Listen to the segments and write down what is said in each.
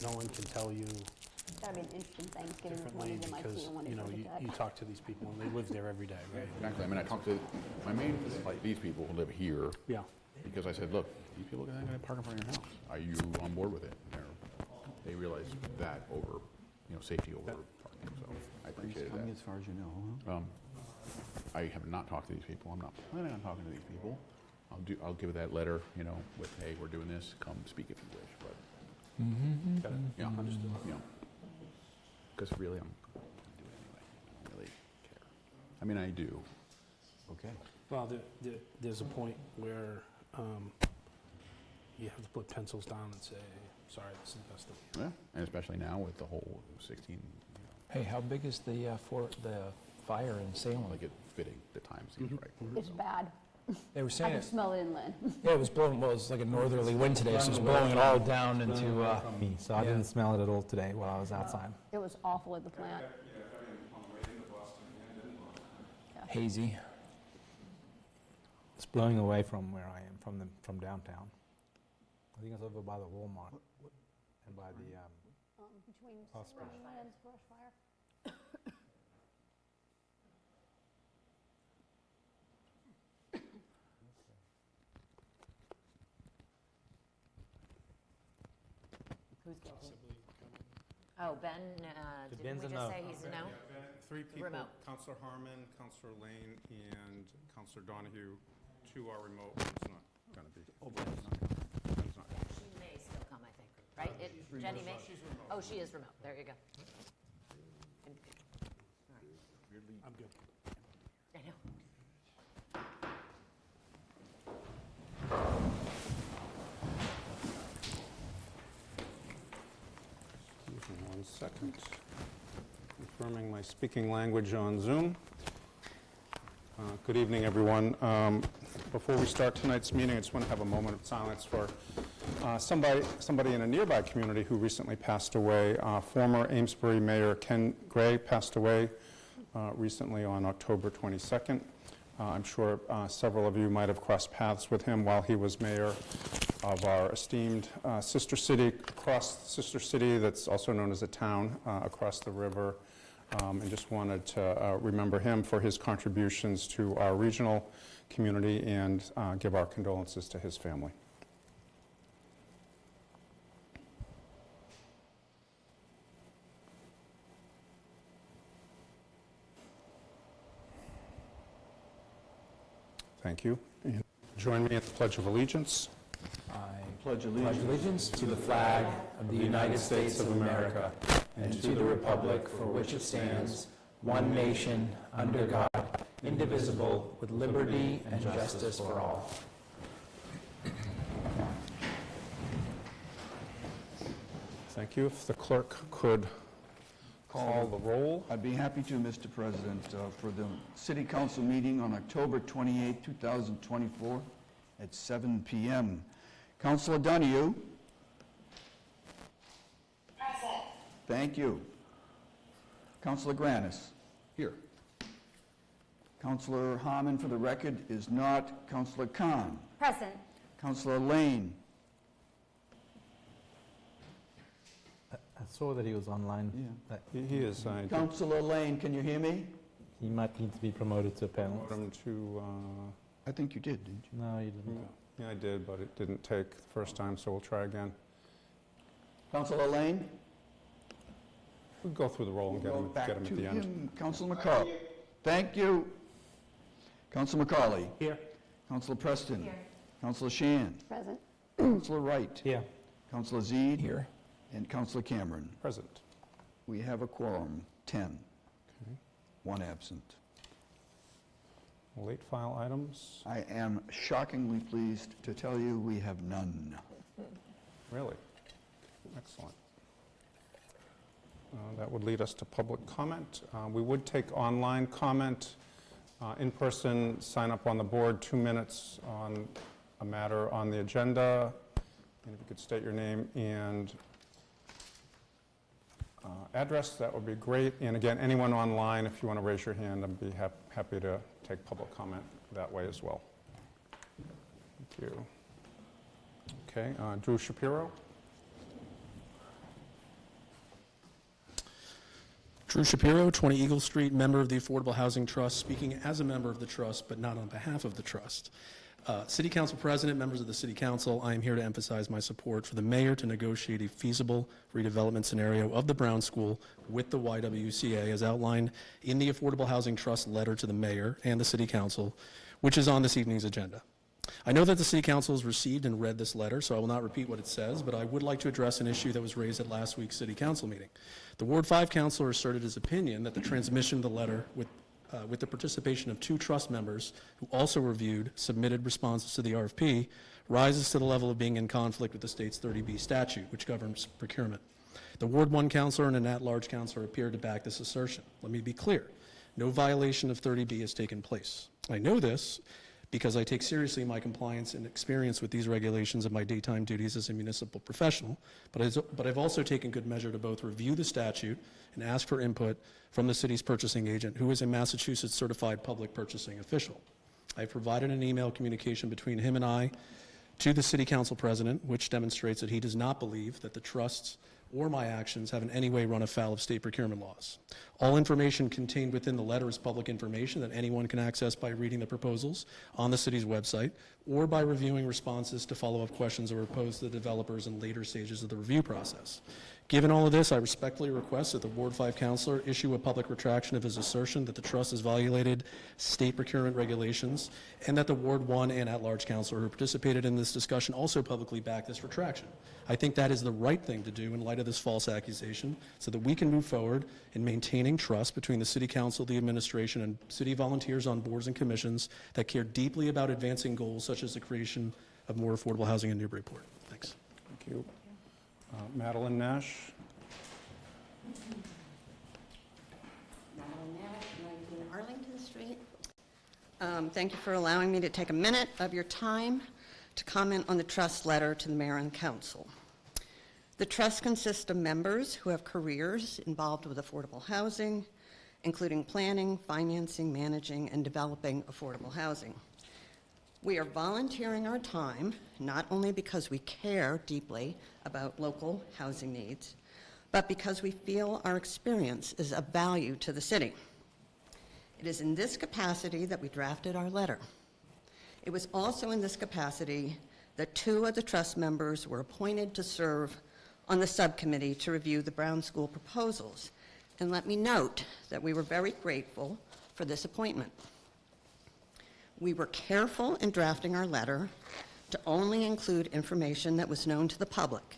No one can tell you That'd be an interesting Thanksgiving with one differently of them. I because, see one you know, you talk to these people and they live there every day, right? Exactly. I mean, I talked to my main like these people who live here Yeah. because I said, look, these people are going to park in front of your house. Are you on board with it? And they realize that over, safety over parking. So I appreciated that. As far as you know, I have not talked to these people. I'm not planning on talking to these people. I'll give that letter, with, hey, we're doing this. Come speak if you wish. But Got it. yeah, understood. Because really, I'm going to do it anyway. I don't really care. I mean, I do. Okay. Well, there's a point where you have to put pencils down and say, sorry, this is the best of Yeah, and especially now with the whole 16, Hey, how big is the fire in Salem? like it fitting. The time seems right. It's So, bad. They were I saying can it. smell it inland. Yeah, it was blowing. Well, it was like a northerly wind today, so it was blowing it all down into me, so I yeah. didn't smell it at all today while I was outside. It was awful at the plant. hazy. It's blowing away from where I am, from downtown. I think it's over by the Walmart and by the Between Hospital. Spring and Brush Fire. Who's guilty? Oh, Ben, didn't Ben's we a just no. say he's a no? Three people, Remote. Councillor Harmon, Councillor Lane, and Councillor Donahue. Two are remote, one's not going to be. Ben's not coming. She may still come, I think, right? Jenny may? She's remote. Oh, she is remote. There you go. I'm good. I know. Excuse me 1 second. Confirming my speaking language on Zoom. Good evening, everyone. Before we start tonight's meeting, I just want to have a moment of silence for somebody in a nearby community who recently passed away. Former Amesbury Mayor Ken Gray passed away recently on October 22nd. I'm sure several of you might have crossed paths with him while he was mayor of our esteemed sister city, sister city that's also known as a town across the river. And just wanted to remember him for his contributions to our regional community and give our condolences to his family. Thank you. And join me at the Pledge of Allegiance. I pledge pledge allegiance to the flag of the United States of America and to the republic for which it stands, one nation, under God, indivisible, with liberty and justice for all. Thank you. If the clerk could call the roll. I'd be happy to, Mr. President, for the City Council meeting on October 28, 2024 at 7 p.m. Councilor Donahue. Present. Thank you. Councilor Granis. here. Councilor Harmon, for the record, is not. Councilor Khan. Present. Councilor Lane. I saw that he was online. Yeah. That He is. I did Councilor Lane, can you hear me? he might need to be promoted to a panel. promote him to, I think you did, didn't you? No, you didn't. yeah, I did, but it didn't take the first time, so we'll try again. Councilor Lane? We'll go through the roll and get Go him back at to the end. him. Councilor McCauley. Thank you. Councilor McCauley. Here. Councilor Preston. Here. Councilor Shan. Present. Councilor Wright. Here. Councilor Zeed. Here. And Councilor Cameron. Present. We have a quorum, 10. Okay. 1 absent. Late file items. I am shockingly pleased to tell you we have none. Really? Excellent. That would lead us to public comment. We would take online comment. In person, sign up on the board, 2 minutes on a matter on the agenda. And if you could state your name and address, that would be great. And again, anyone online, if you want to raise your hand, I'd be happy to take public comment that way as well. Thank you. Okay, Drew Shapiro. Drew Shapiro, 20 Eagle Street, member of the Affordable Housing Trust, speaking as a member of the trust, but not on behalf of the trust. City Council President, members of the City Council, I am here to emphasize my support for the mayor to negotiate a feasible redevelopment scenario of the Brown School with the YWCA as outlined in the Affordable Housing Trust letter to the mayor and the City Council, which is on this evening's agenda. I know that the City Council has received and read this letter, so I will not repeat what it says, but I would like to address an issue that was raised at last week's City Council meeting. The Ward 5 councilor asserted his opinion that the transmission of the letter with the participation of 2 trust members who also reviewed submitted responses to the RFP rises to the level of being in conflict with the state's 30B statute, which governs procurement. The Ward 1 councilor and an at-large councilor appeared to back this assertion. Let me be clear. No violation of 30B has taken place. I know this because I take seriously my compliance and experience with these regulations in my daytime duties as a municipal professional, but I've also taken good measure to both review the statute and ask for input from the city's purchasing agent, who is a Massachusetts certified public purchasing official. I've provided an email communication between him and I to the City Council President, which demonstrates that he does not believe that the trusts or my actions have in any way run afoul of state procurement laws. All information contained within the letter is public information that anyone can access by reading the proposals on the city's website or by reviewing responses to follow-up questions that were posed to the developers in later stages of the review process. Given all of this, I respectfully request that the Ward 5 councilor issue a public retraction of his assertion that the trust has violated state procurement regulations, and that the Ward 1 and at-large councilor who participated in this discussion also publicly back this retraction. I think that is the right thing to do in light of this false accusation so that we can move forward in maintaining trust between the City Council, the administration, and city volunteers on boards and commissions that care deeply about advancing goals such as the creation of more affordable housing in Newburyport. Thanks. Thank you. Madeline Nash. Madeline Nash, 19 Arlington Street. Thank you for allowing me to take a minute of your time to comment on the trust letter to the mayor and council. The trust consists of members who have careers involved with affordable housing, including planning, financing, managing, and developing affordable housing. We are volunteering our time, not only because we care deeply about local housing needs, but because we feel our experience is of value to the city. It is in this capacity that we drafted our letter. It was also in this capacity that 2 of the trust members were appointed to serve on the subcommittee to review the Brown School proposals. And let me note that we were very grateful for this appointment. We were careful in drafting our letter to only include information that was known to the public,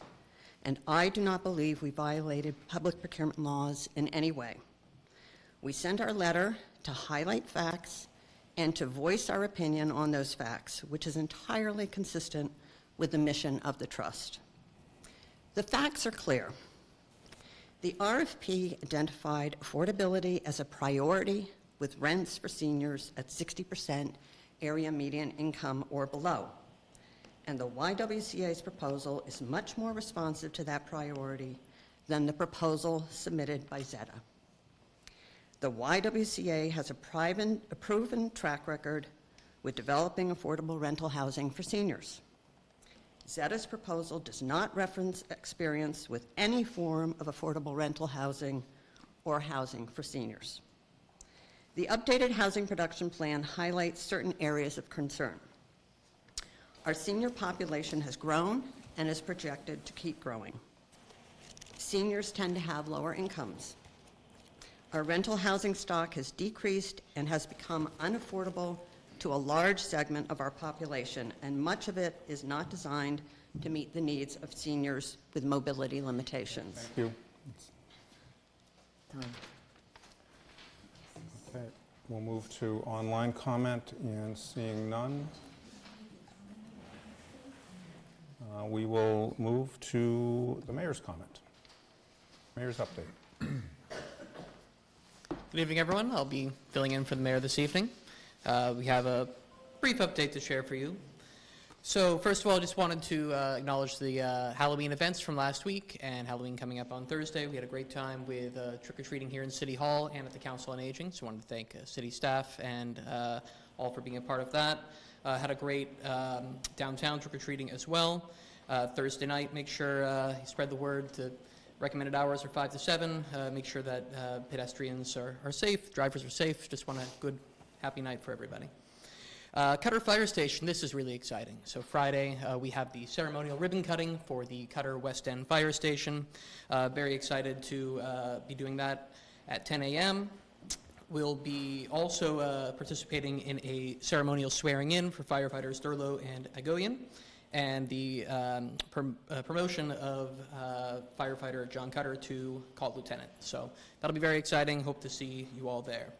and I do not believe we violated public procurement laws in any way. We sent our letter to highlight facts and to voice our opinion on those facts, which is entirely consistent with the mission of the trust. The facts are clear. The RFP identified affordability as a priority with rents for seniors at 60% area median income or below. And the YWCA's proposal is much more responsive to that priority than the proposal submitted by Zeta. The YWCA has a proven track record with developing affordable rental housing for seniors. Zeta's proposal does not reference experience with any form of affordable rental housing or housing for seniors. The updated housing production plan highlights certain areas of concern. Our senior population has grown and is projected to keep growing. Seniors tend to have lower incomes. Our rental housing stock has decreased and has become unaffordable to a large segment of our population, and much of it is not designed to meet the needs of seniors with mobility limitations. Thank you. Okay, we'll move to online comment, and seeing none, we will move to the mayor's comment. Mayor's update. Good evening, everyone. I'll be filling in for the mayor this evening. We have a brief update to share for you. So first of all, I just wanted to acknowledge the Halloween events from last week and Halloween coming up on Thursday. We had a great time with trick-or-treating here in City Hall and at the Council on Aging, so I wanted to thank city staff and all for being a part of that. Had a great downtown trick-or-treating as well. Thursday night, make sure you spread the word to Recommended hours are 5 to 7. Make sure that pedestrians are safe, drivers are safe. Just want a good, happy night for everybody. Cutter Fire Station, this is really exciting. So Friday, we have the ceremonial ribbon cutting for the Cutter West End Fire Station. Very excited to be doing that at 10 a.m. We'll be also participating in a ceremonial swearing in for firefighters Thurlow and Agoyan, and the promotion of firefighter John Cutter to called lieutenant. So that'll be very exciting. Hope to see you all there.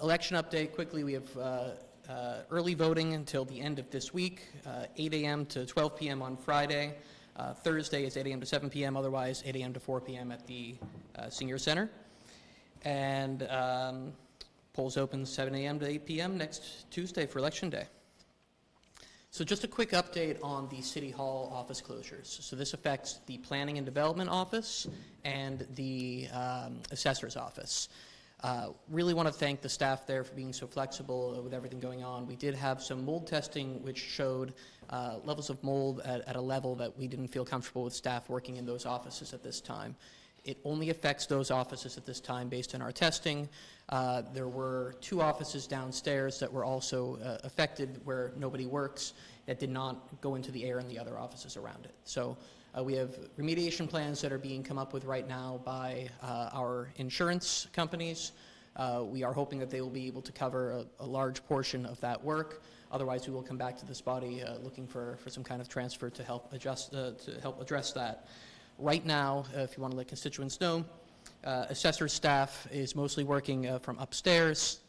Election update quickly. We have early voting until the end of this week, 8 a.m. to 12 p.m. on Friday. Thursday is 8 a.m. to 7 p.m., otherwise 8 a.m. to 4 p.m. at the Senior Center. And polls open 7 a.m. to 8 p.m. next Tuesday for Election Day. So just a quick update on the City Hall office closures. So this affects the Planning and Development Office and the Assessor's Office. Really want to thank the staff there for being so flexible with everything going on. We did have some mold testing which showed levels of mold at a level that we didn't feel comfortable with staff working in those offices at this time. It only affects those offices at this time based on our testing. There were 2 offices downstairs that were also affected where nobody works that did not go into the air in the other offices around it. So we have remediation plans that are being come up with right now by our insurance companies. We are hoping that they will be able to cover a large portion of that work. Otherwise, we will come back to this body looking for some kind of transfer to help address that. Right now, if you want to let constituents know, assessor staff is mostly working from upstairs.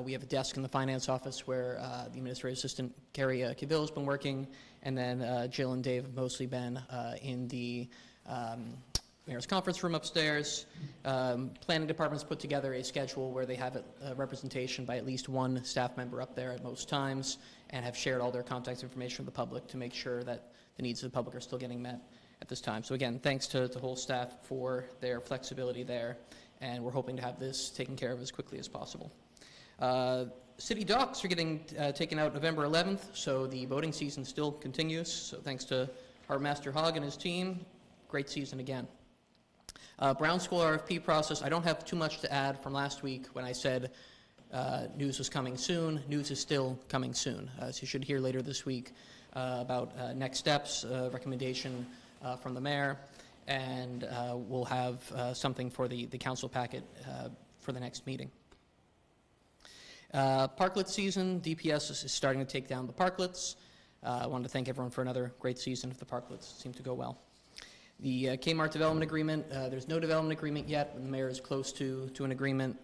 We have a desk in the finance office where the administrative assistant, Carrie Cavill, has been working, and then Jill and Dave have mostly been in the mayor's conference room upstairs. Planning department's put together a schedule where they have a representation by at least 1 staff member up there at most times, and have shared all their contact information with the public to make sure that the needs of the public are still getting met at this time. So again, thanks to the whole staff for their flexibility there, and we're hoping to have this taken care of as quickly as possible. City docks are getting taken out November 11th, so the voting season still continues. So thanks to Harbor Master Hogg and his team, great season again. Brown School RFP process, I don't have too much to add from last week when I said news was coming soon. News is still coming soon. So you should hear later this week about next steps, recommendation from the mayor, and we'll have something for the council packet for the next meeting. Parklet season, DPS is starting to take down the parklets. I wanted to thank everyone for another great season of the parklets. Seem to go well. The Kmart development agreement, there's no development agreement yet, but the mayor is close to an agreement.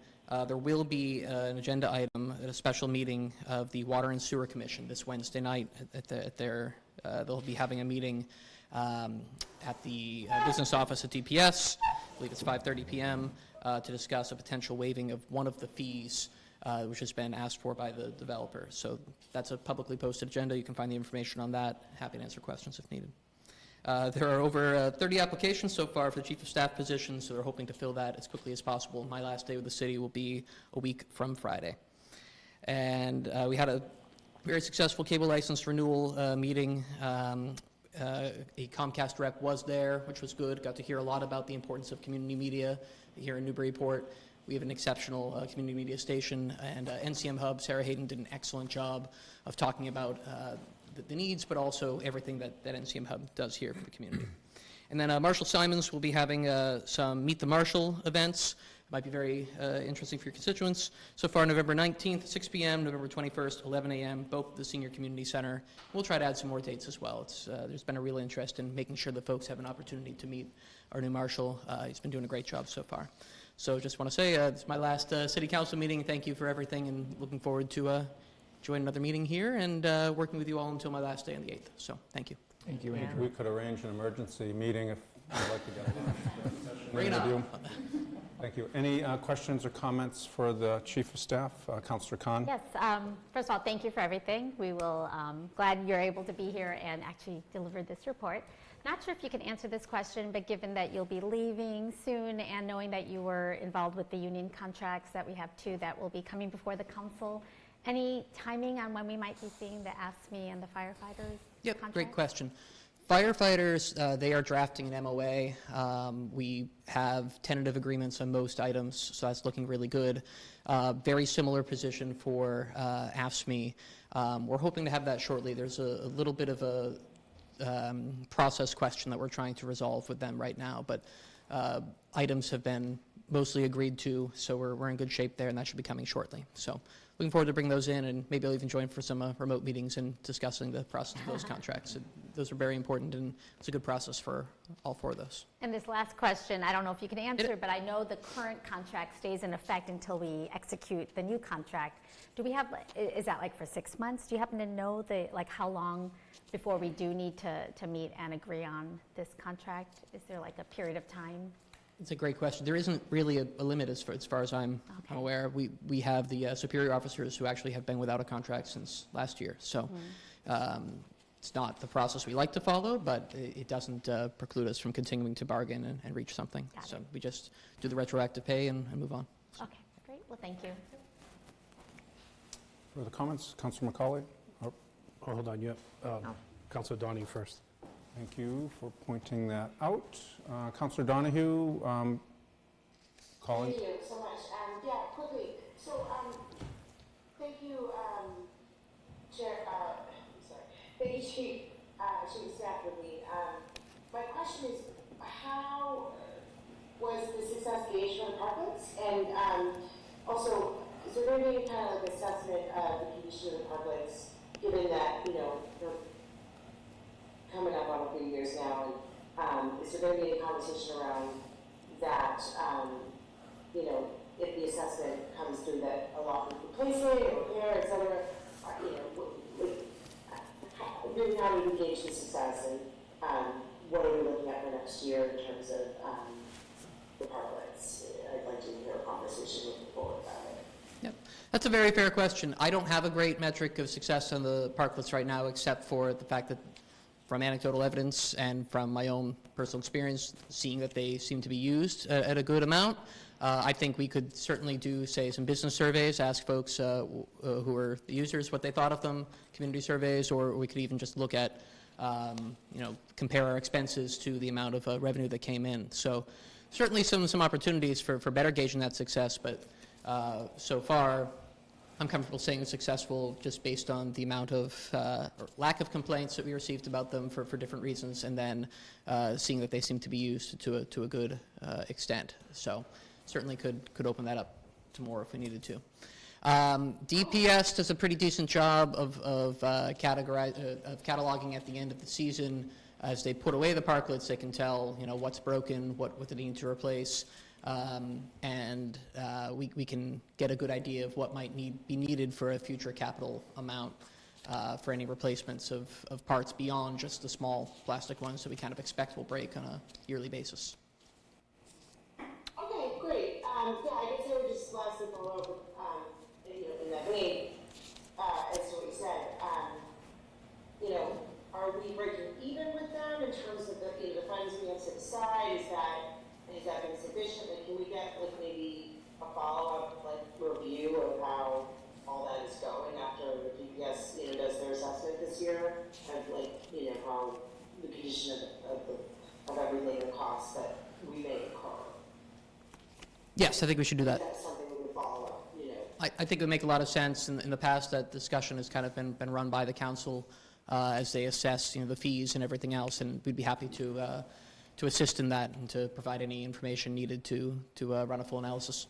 There will be an agenda item at a special meeting of the Water and Sewer Commission this Wednesday night they'll be having a meeting at the business office at DPS. I believe it's 5:30 p.m. To discuss a potential waiving of one of the fees which has been asked for by the developer. So that's a publicly posted agenda. You can find the information on that. Happy to answer questions if needed. There are over 30 applications so far for the chief of staff position, so they're hoping to fill that as quickly as possible. My last day with the city will be a week from Friday. And we had a very successful cable license renewal meeting. A Comcast rep was there, which was good. Got to hear a lot about the importance of community media here in Newburyport. We have an exceptional community media station, and NCM Hub, Sarah Hayden, did an excellent job of talking about the needs, but also everything that NCM Hub does here for the community. And then Marshall Simons will be having some Meet the Marshall events. Might be very interesting for your constituents. So far, November 19th, 6 p.m., November 21st, 11 a.m., both at the Senior Community Center. We'll try to add some more dates as well. There's been a real interest in making sure that folks have an opportunity to meet our new Marshal. He's been doing a great job so far. So just want to say, this is my last City Council meeting. Thank you for everything, and looking forward to join another meeting here and working with you all until my last day on the 8th. So thank you. Thank you, Yeah. Andrew. We could arrange an emergency meeting if you'd like to get a Bring it with on. you. Thank you. Any questions or comments for the Chief of Staff, Councilor Khan? Yes, first of all, thank you for everything. We will, glad you're able to be here and actually deliver this report. Not sure if you can answer this question, but given that you'll be leaving soon and knowing that you were involved with the union contracts that we have too that will be coming before the council, any timing on when we might be seeing the ASME and the firefighters Yep, great contracts? question. Firefighters, they are drafting an MOA. We have tentative agreements on most items, so that's looking really good. Very similar position for AFSCME. We're hoping to have that shortly. There's a little bit of a process question that we're trying to resolve with them right now, but items have been mostly agreed to, so we're in good shape there, and that should be coming shortly. So looking forward to bring those in, and maybe I'll even join for some remote meetings and discussing the process of those contracts. Those are very important, and it's a good process for all 4 of those. And this last question, I don't know if you can answer, but I know the current contract stays in effect until we execute the new contract. Do we have, is that like for 6 months? Do you happen to know how long before we do need to meet and agree on this contract? Is there like a period of time? It's a great question. There isn't really a limit as far as I'm aware. We have the superior officers who actually have been without a contract since last year. So it's not the process we like to follow, but it doesn't preclude us from continuing to bargain and reach something. So we just do the retroactive pay and move on. So. Okay, great. Well, thank you. Further comments? Councilor McCauley? Oh, hold on, Councilor Donahue first. Thank you for pointing that out. Councilor Donahue, calling. Thank you so much. Yeah, quickly. So, thank you, Chair. Thank you, Chief of Staff with me. My question is, how was the success gauged for the parklets? And also, is there going to be any kind of assessment of the condition of the parklets, given that they're coming up on a few years now, and is there going to be any conversation around that, if the assessment comes through that a lot of replacing or repair, et cetera, really how do we gauge the success, and what are we looking at for next year in terms of the parklets? I'd like to hear a conversation moving forward about it. Yep. That's a very fair question. I don't have a great metric of success on the parklets right now, except for the fact that from anecdotal evidence and from my own personal experience, seeing that they seem to be used at a good amount. I think we could certainly do, say, some business surveys, ask folks who are the users what they thought of them, community surveys, or we could even just look at, compare our expenses to the amount of revenue that came in. So certainly some opportunities for better gauging that success, but so far, I'm comfortable saying it's successful just based on the amount of or lack of complaints that we received about them for different reasons, and then seeing that they seem to be used to a good extent. So certainly could open that up to more if we needed to. DPS does a pretty decent job of cataloging at the end of the season. As they put away the parklets, they can tell what's broken, what they need to replace. And we can get a good idea of what might be needed for a future capital amount for any replacements of parts beyond just the small plastic ones that we kind of expect will break on a yearly basis. Okay, great. Yeah, I guess I would just lastly follow up with, in that vein, as to what you said. Are we breaking even with them in terms of the funds we have set aside? Has that been sufficient? Can we get maybe a follow-up review of how all that is going after the DPS does their assessment this year, and how the condition of everything, the costs that we may incur? Yes, I think we should do that. Is that something we would follow up? I think it would make a lot of sense. In the past, that discussion has kind of been run by the council as they assess the fees and everything else, and we'd be happy to assist in that and to provide any information needed to run a full analysis.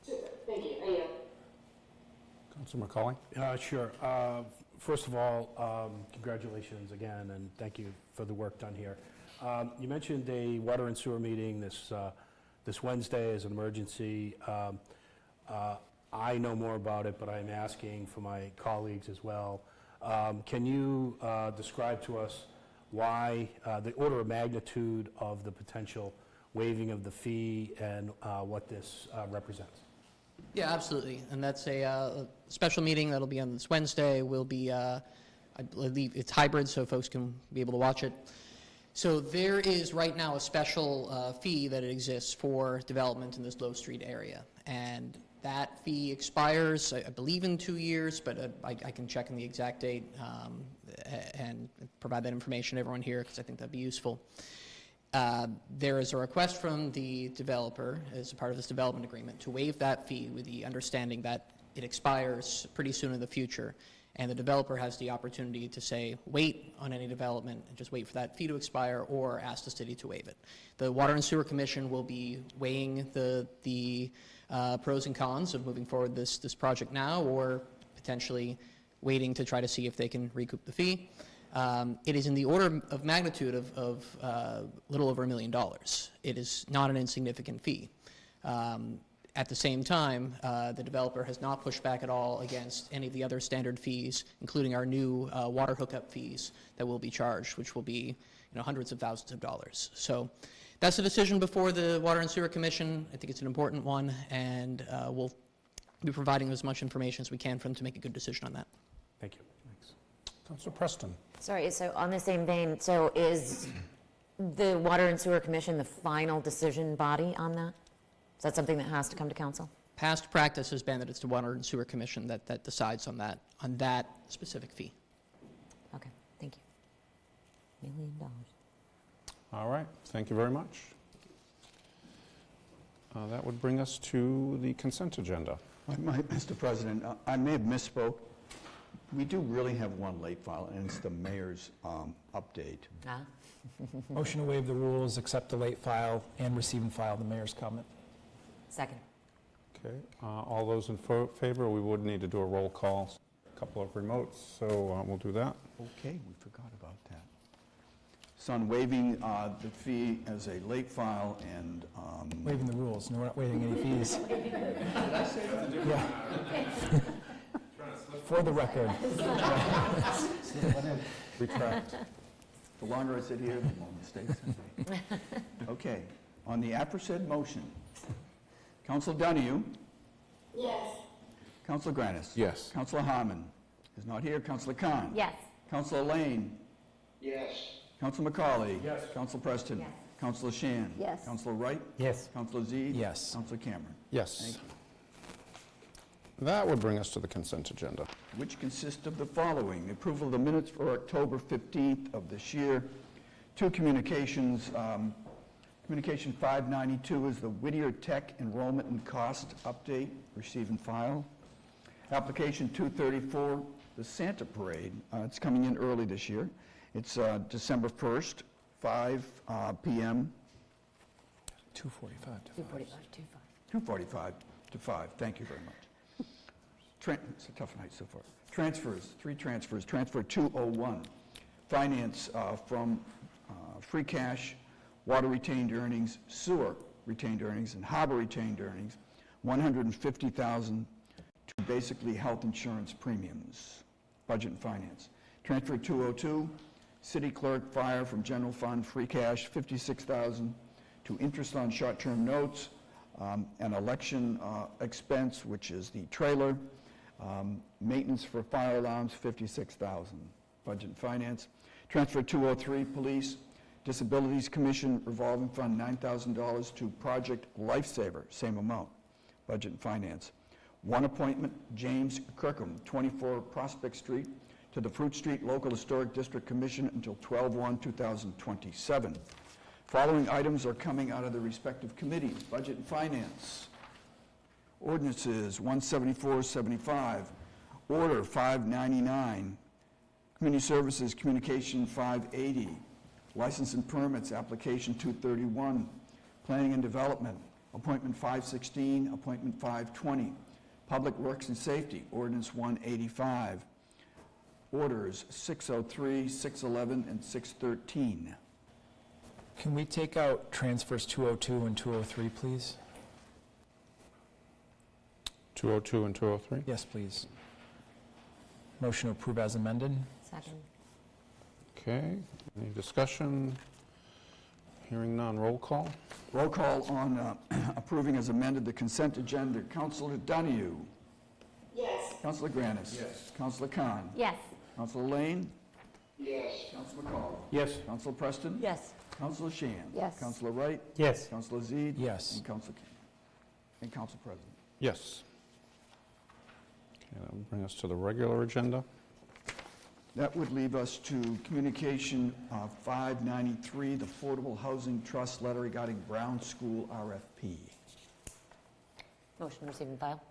Super. Thank you. Councilor McCauley? Sure. First of all, congratulations again, and thank you for the work done here. You mentioned a water and sewer meeting this Wednesday as an emergency. I know more about it, but I'm asking for my colleagues as well. Can you describe to us why the order of magnitude of the potential waiving of the fee and what this represents? Yeah, absolutely. And that's a special meeting that'll be on this Wednesday. Will be, I believe it's hybrid, so folks can be able to watch it. So there is right now a special fee that exists for development in this Low Street area. And That fee expires, I believe, in 2 years, but I can check in the exact date and provide that information to everyone here, because I think that'd be useful. There is a request from the developer, as a part of this development agreement, to waive that fee with the understanding that it expires pretty soon in the future, and the developer has the opportunity to say, wait on any development and just wait for that fee to expire, or ask the city to waive it. The Water and Sewer Commission will be weighing the pros and cons of moving forward this project now, or potentially waiting to try to see if they can recoup the fee. It is in the order of magnitude of little over $1 million. It is not an insignificant fee. At the same time, the developer has not pushed back at all against any of the other standard fees, including our new water hookup fees that will be charged, which will be hundreds of thousands of dollars. So that's the decision before the Water and Sewer Commission. I think it's an important one, and we'll be providing as much information as we can for them to make a good decision on that. Thank you. Thanks. Councilor Preston. Sorry, so on the same vein, so is the Water and Sewer Commission the final decision body on that? Is that something that has to come to council? Past practice has been that it's the Water and Sewer Commission that decides on that specific fee. Okay, thank you. $1 million. All right, thank you very much. That would bring us to the consent agenda. Mr. President, I may have misspoke. We do really have one late file, and it's the mayor's update. Motion to waive the rules, accept the late file, and receive and file the mayor's comment. Second. Okay, all those in favor, we would need to do a roll call, a couple of remotes, so we'll do that. Okay, we forgot about that. So on waiving the fee as a late file and... Waiving the rules, no, we're not waiving any fees. Did I say that? Yeah. For the record. Retract. The longer I sit here, the more mistakes I make. Okay, on the aforesaid motion, Councilor Donahue? Yes. Councilor Granis? Yes. Councilor Harmon is not here. Councilor Khan? Yes. Councilor Lane? Yes. Councilor McCauley? Yes. Councilor Preston? Yes. Councilor Shan? Yes. Councilor Wright? Yes. Councilor Zede? Yes. Councilor Cameron? Yes. Thank you. That would bring us to the consent agenda. Which consists of the following: the approval of the minutes for October 15th of this year, 2 communications. Communication 592 is the Whittier Tech enrollment and cost update, receive and file. Application 234, the Santa Parade. It's coming in early this year. It's December 1st, 5 p.m. 2:45 to 5. 2:45 to 5. Thank you very much. It's a tough night so far. Transfers, 3 transfers. Transfer 201, finance from free cash, water retained earnings, sewer retained earnings, and harbor retained earnings, $150,000 to basically health insurance premiums, budget and finance. Transfer 202, city clerk fire from general fund, free cash, $56,000 to interest on short-term notes, an election expense, which is the trailer, maintenance for fire alarms, $56,000, budget and finance. Transfer 203, police, disabilities commission, revolving fund, $9,000 to project lifesaver, same amount, budget and finance. 1 appointment, James Kirkham, 24 Prospect Street, to the Fruit Street Local Historic District Commission until 12/1/2027. Following items are coming out of the respective committees: budget and finance, ordinances 174-75, order 599, community services communication 580, license and permits application 231, planning and development appointment 516, appointment 520, public works and safety ordinance 185, orders 603, 611, and 613. Can we take out transfers 202 and 203, please? 202 and 203? Yes, please. Motion to approve as amended. Second. Okay, any discussion? Hearing none, roll call. Roll call on approving as amended the consent agenda. Councilor Donahue? Yes. Councilor Granis? Yes. Councilor Khan? Yes. Councilor Lane? Yes. Councilor McCall? Yes. Councilor Preston? Yes. Councilor Shan? Yes. Councilor Wright? Yes. Councilor Zede? Yes. And Council Cameron? And Council President? Yes. that will bring us to the regular agenda. That would leave us to Communication 593, the Affordable Housing Trust letter regarding Brown School RFP. Motion to receive and file.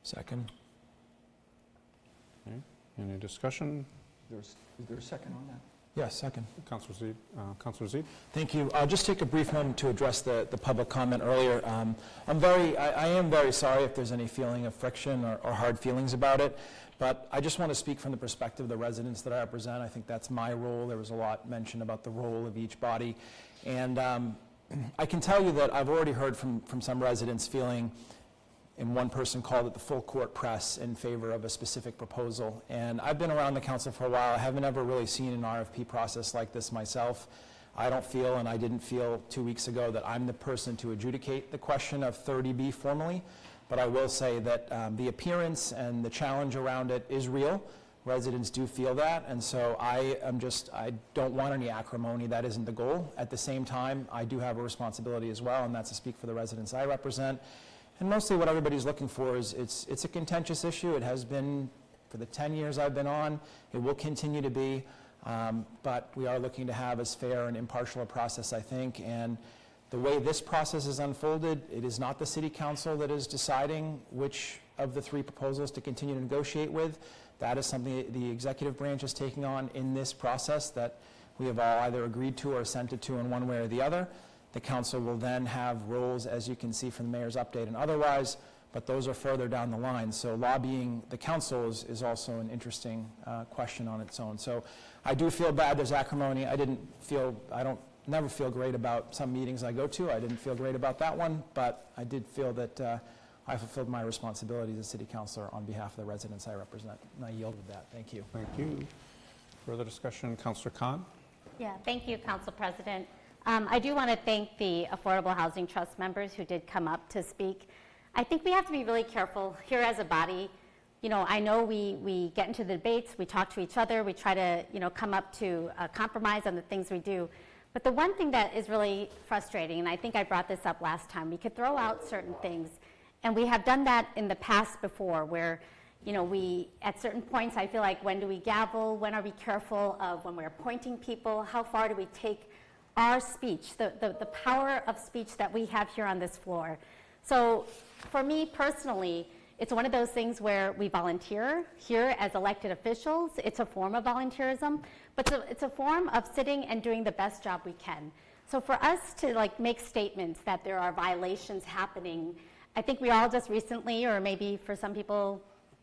Second. Okay. Any discussion? Is there a second on that? Yes, second. Councilor Zede? Councilor Zede? Thank you. I'll just take a brief moment to address the public comment earlier. I am very sorry if there's any feeling of friction or hard feelings about it, but I just want to speak from the perspective of the residents that I represent. I think that's my role. There was a lot mentioned about the role of each body. And I can tell you that I've already heard from some residents feeling, and one person called it the full court press in favor of a specific proposal. And I've been around the council for a while. I haven't ever really seen an RFP process like this myself. I don't feel, and I didn't feel 2 weeks ago, that I'm the person to adjudicate the question of 30B formally. But I will say that the appearance and the challenge around it is real. Residents do feel that, and so I don't want any acrimony. That isn't the goal. At the same time, I do have a responsibility as well, and that's to speak for the residents I represent. And mostly what everybody's looking for is, it's a contentious issue. It has been for the 10 years I've been on. It will continue to be, but we are looking to have as fair and impartial a process, I think. And the way this process is unfolded, it is not the City Council that is deciding which of the 3 proposals to continue to negotiate with. That is something the executive branch is taking on in this process that we have all either agreed to or assented to in one way or the other. The council will then have roles, as you can see from the mayor's update and otherwise, but those are further down the line. So lobbying the council is also an interesting question on its own. So I do feel bad there's acrimony. I don't never feel great about some meetings I go to. I didn't feel great about that one, but I did feel that I fulfilled my responsibilities as city councilor on behalf of the residents I represent. And I yield with that. Thank you. Thank you. Further discussion, Councilor Khan? Yeah, thank you, Council President. I do want to thank the Affordable Housing Trust members who did come up to speak. I think we have to be really careful here as a body. You know, I know we get into the debates, we talk to each other, we try to, come up to a compromise on the things we do. But the one thing that is really frustrating, and I think I brought this up last time, we could throw out certain things, and we have done that in the past before where, we, at certain points, I feel like, when do we gavel? When are we careful of when we're appointing people? How far do we take our speech, the power of speech that we have here on this floor? So for me personally, it's one of those things where we volunteer here as elected officials. It's a form of volunteerism, but it's a form of sitting and doing the best job we can. So for us to make statements that there are violations happening, I think we all just recently, or maybe for some people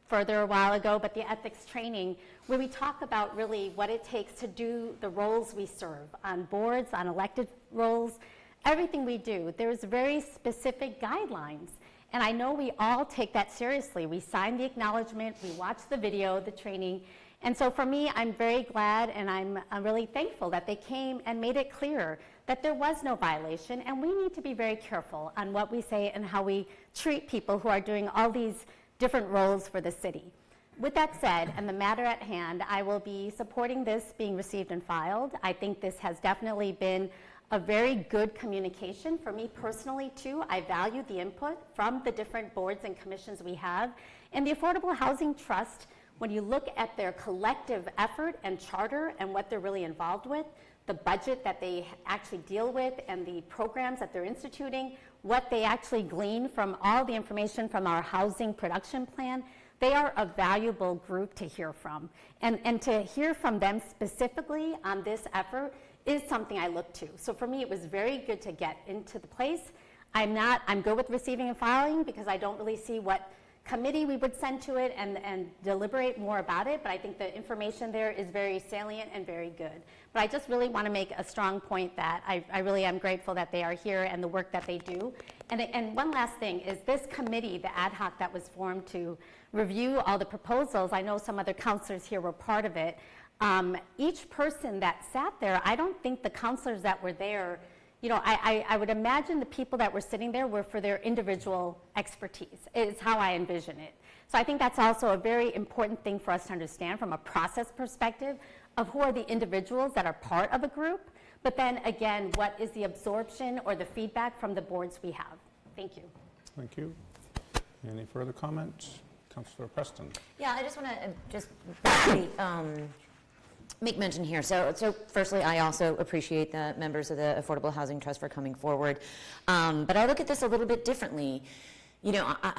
further a while ago, but the ethics training, where we talk about really what it takes to do the roles we serve on boards, on elected roles, everything we do. There's very specific guidelines. And I know we all take that seriously. We sign the acknowledgement, we watch the video, the training. And so for me, I'm very glad and I'm really thankful that they came and made it clear that there was no violation, and we need to be very careful on what we say and how we treat people who are doing all these different roles for the city. With that said, and the matter at hand, I will be supporting this being received and filed. I think this has definitely been a very good communication for me personally too. I value the input from the different boards and commissions we have. And the Affordable Housing Trust, when you look at their collective effort and charter and what they're really involved with, the budget that they actually deal with and the programs that they're instituting, what they actually glean from all the information from our housing production plan, they are a valuable group to hear from. And to hear from them specifically on this effort is something I look to. So for me, it was very good to get into the place. I'm good with receiving and filing because I don't really see what committee we would send to it and deliberate more about it, but I think the information there is very salient and very good. But I just really want to make a strong point that I really am grateful that they are here and the work that they do. And one last thing is this committee, the ad hoc that was formed to review all the proposals, I know some other counselors here were part of it. Each person that sat there, I don't think the counselors that were there, I would imagine the people that were sitting there were for their individual expertise, is how I envision it. So I think that's also a very important thing for us to understand from a process perspective of who are the individuals that are part of a group, but then again, what is the absorption or the feedback from the boards we have. Thank you. Thank you. Any further comments? Councilor Preston. Yeah, I just want to just briefly, make mention here. So firstly, I also appreciate the members of the Affordable Housing Trust for coming forward. But I look at this a little bit differently. You know, I've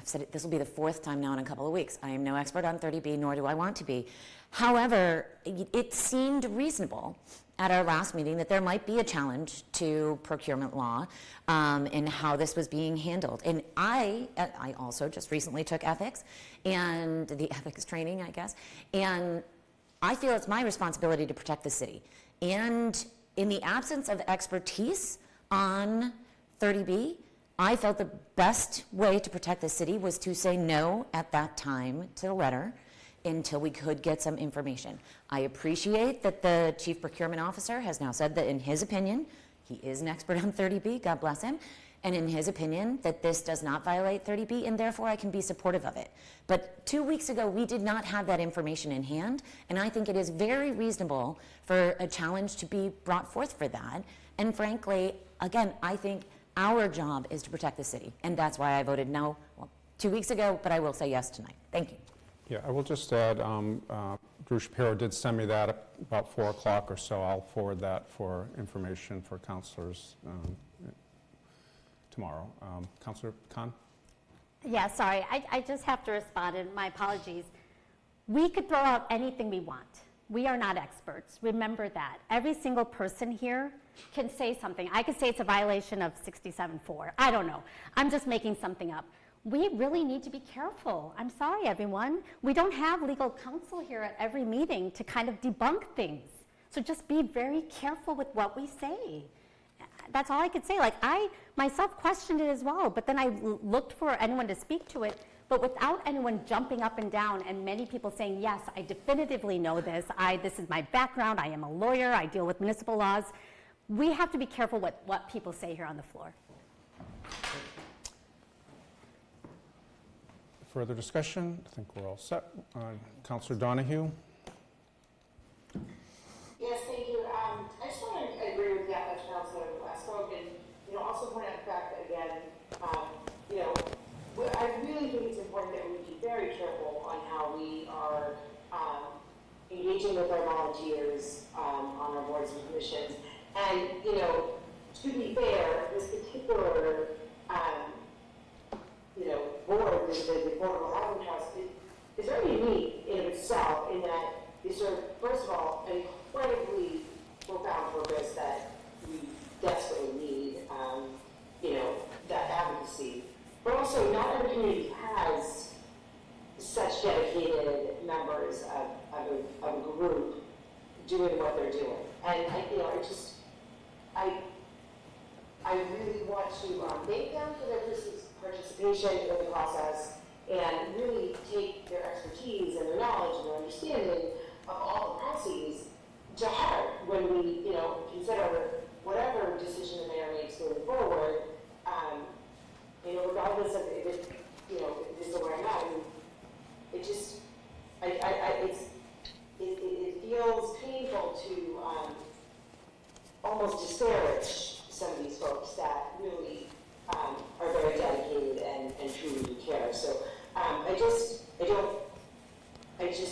said it, this will be the fourth time now in a couple of weeks. I am no expert on 30B, nor do I want to be. However, it seemed reasonable at our last meeting that there might be a challenge to procurement law and how this was being handled. And I also just recently took ethics and the ethics training, I guess, and I feel it's my responsibility to protect the city. And in the absence of expertise on 30B, I felt the best way to protect the city was to say no at that time to the letter until we could get some information. I appreciate that the Chief Procurement Officer has now said that in his opinion, he is an expert on 30B, God bless him, and in his opinion that this does not violate 30B and therefore I can be supportive of it. But 2 weeks ago, we did not have that information in hand, and I think it is very reasonable for a challenge to be brought forth for that. And frankly, again, I think our job is to protect the city, and that's why I voted no 2 weeks ago, but I will say yes tonight. Thank you. Yeah, I will just add, Drew Shapiro did send me that about 4 o'clock or so. I'll forward that for information for councilors tomorrow. Councilor Khan? Yeah, sorry, I just have to respond, and my apologies. We could throw out anything we want. We are not experts. Remember that. Every single person here can say something. I could say it's a violation of 67-4. I don't know. I'm just making something up. We really need to be careful. I'm sorry, everyone. We don't have legal counsel here at every meeting to kind of debunk things. So just be very careful with what we say. That's all I could say. Like, I myself questioned it as well, but then I looked for anyone to speak to it, but without anyone jumping up and down and many people saying, yes, I definitively know this. This is my background. I am a lawyer. I deal with municipal laws. We have to be careful what people say here on the floor. Further discussion? I think we're all set. Councilor Donahue? Yes, thank you. I just want to agree with the ethics counselor who last spoke, and also point out the fact that again, I really think it's important that we be very careful on how we are engaging with our volunteers on our boards and commissions. And to be fair, this particular board, the Affordable Housing Trust, is very unique in itself in that they serve, first of all, an incredibly profound purpose that we desperately need, that advocacy. But also, not every community has such dedicated members of a group doing what they're doing. And I really want to thank them for their participation in the process and really take their expertise and their knowledge and their understanding of all the policies to heart when we, consider whatever decision the mayor makes going forward. Regardless of if it, this is where I'm at, it just, it feels painful to almost disparage some of these folks that really are very dedicated and truly do care. So I just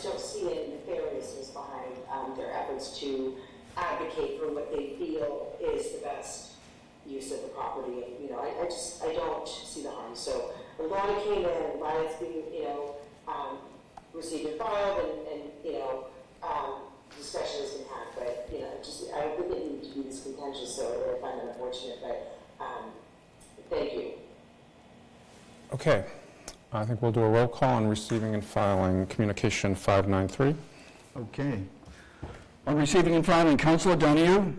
don't see any nefariousness behind their efforts to advocate for what they feel is the best use of the property. And, I don't see the harm. So a lot of came in, riots being, received and filed, and discussion has been had. But, I don't think it needs to be this contentious, so I find it unfortunate. But thank you. Okay. I think we'll do a roll call on receiving and filing communication 593. Okay. On receiving and filing, Councilor Donahue?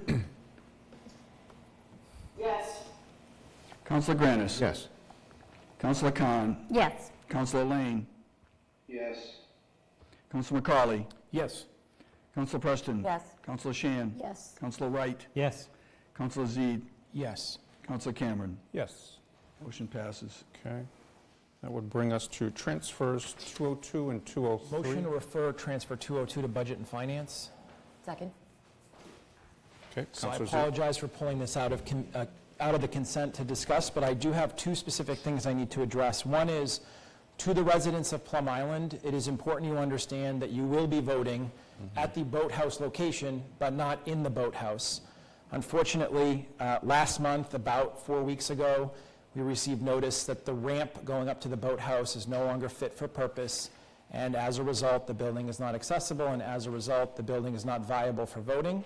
Yes. Councilor Granis? Yes. Councilor Khan? Yes. Councilor Lane? Yes. Councilor McCauley? Yes. Councilor Preston? Yes. Councilor Shan? Yes. Councilor Wright? Yes. Councilor Zede? Yes. Councilor Cameron? Yes. Motion passes. Okay. That would bring us to transfers 202 and 203. Motion to refer transfer 202 to Budget and Finance. Second? Okay. So I Councilor Zede. apologize for pulling this out of the consent to discuss, but I do have two specific things I need to address. One is To the residents of Plum Island, it is important you understand that you will be voting at the boathouse location, but not in the boathouse. Unfortunately, last month, about 4 weeks ago, we received notice that the ramp going up to the boathouse is no longer fit for purpose, and as a result, the building is not accessible, and as a result, the building is not viable for voting.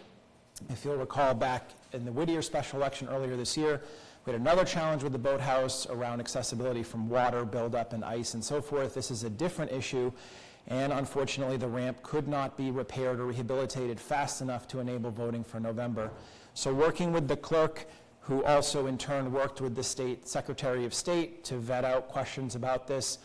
If you'll recall, back in the Whittier special election earlier this year, we had another challenge with the boathouse around accessibility from water buildup and ice and so forth. This is a different issue, and unfortunately, the ramp could not be repaired or rehabilitated fast enough to enable voting for November. So working with the clerk, who also in turn worked with the State Secretary of State to vet out questions about this,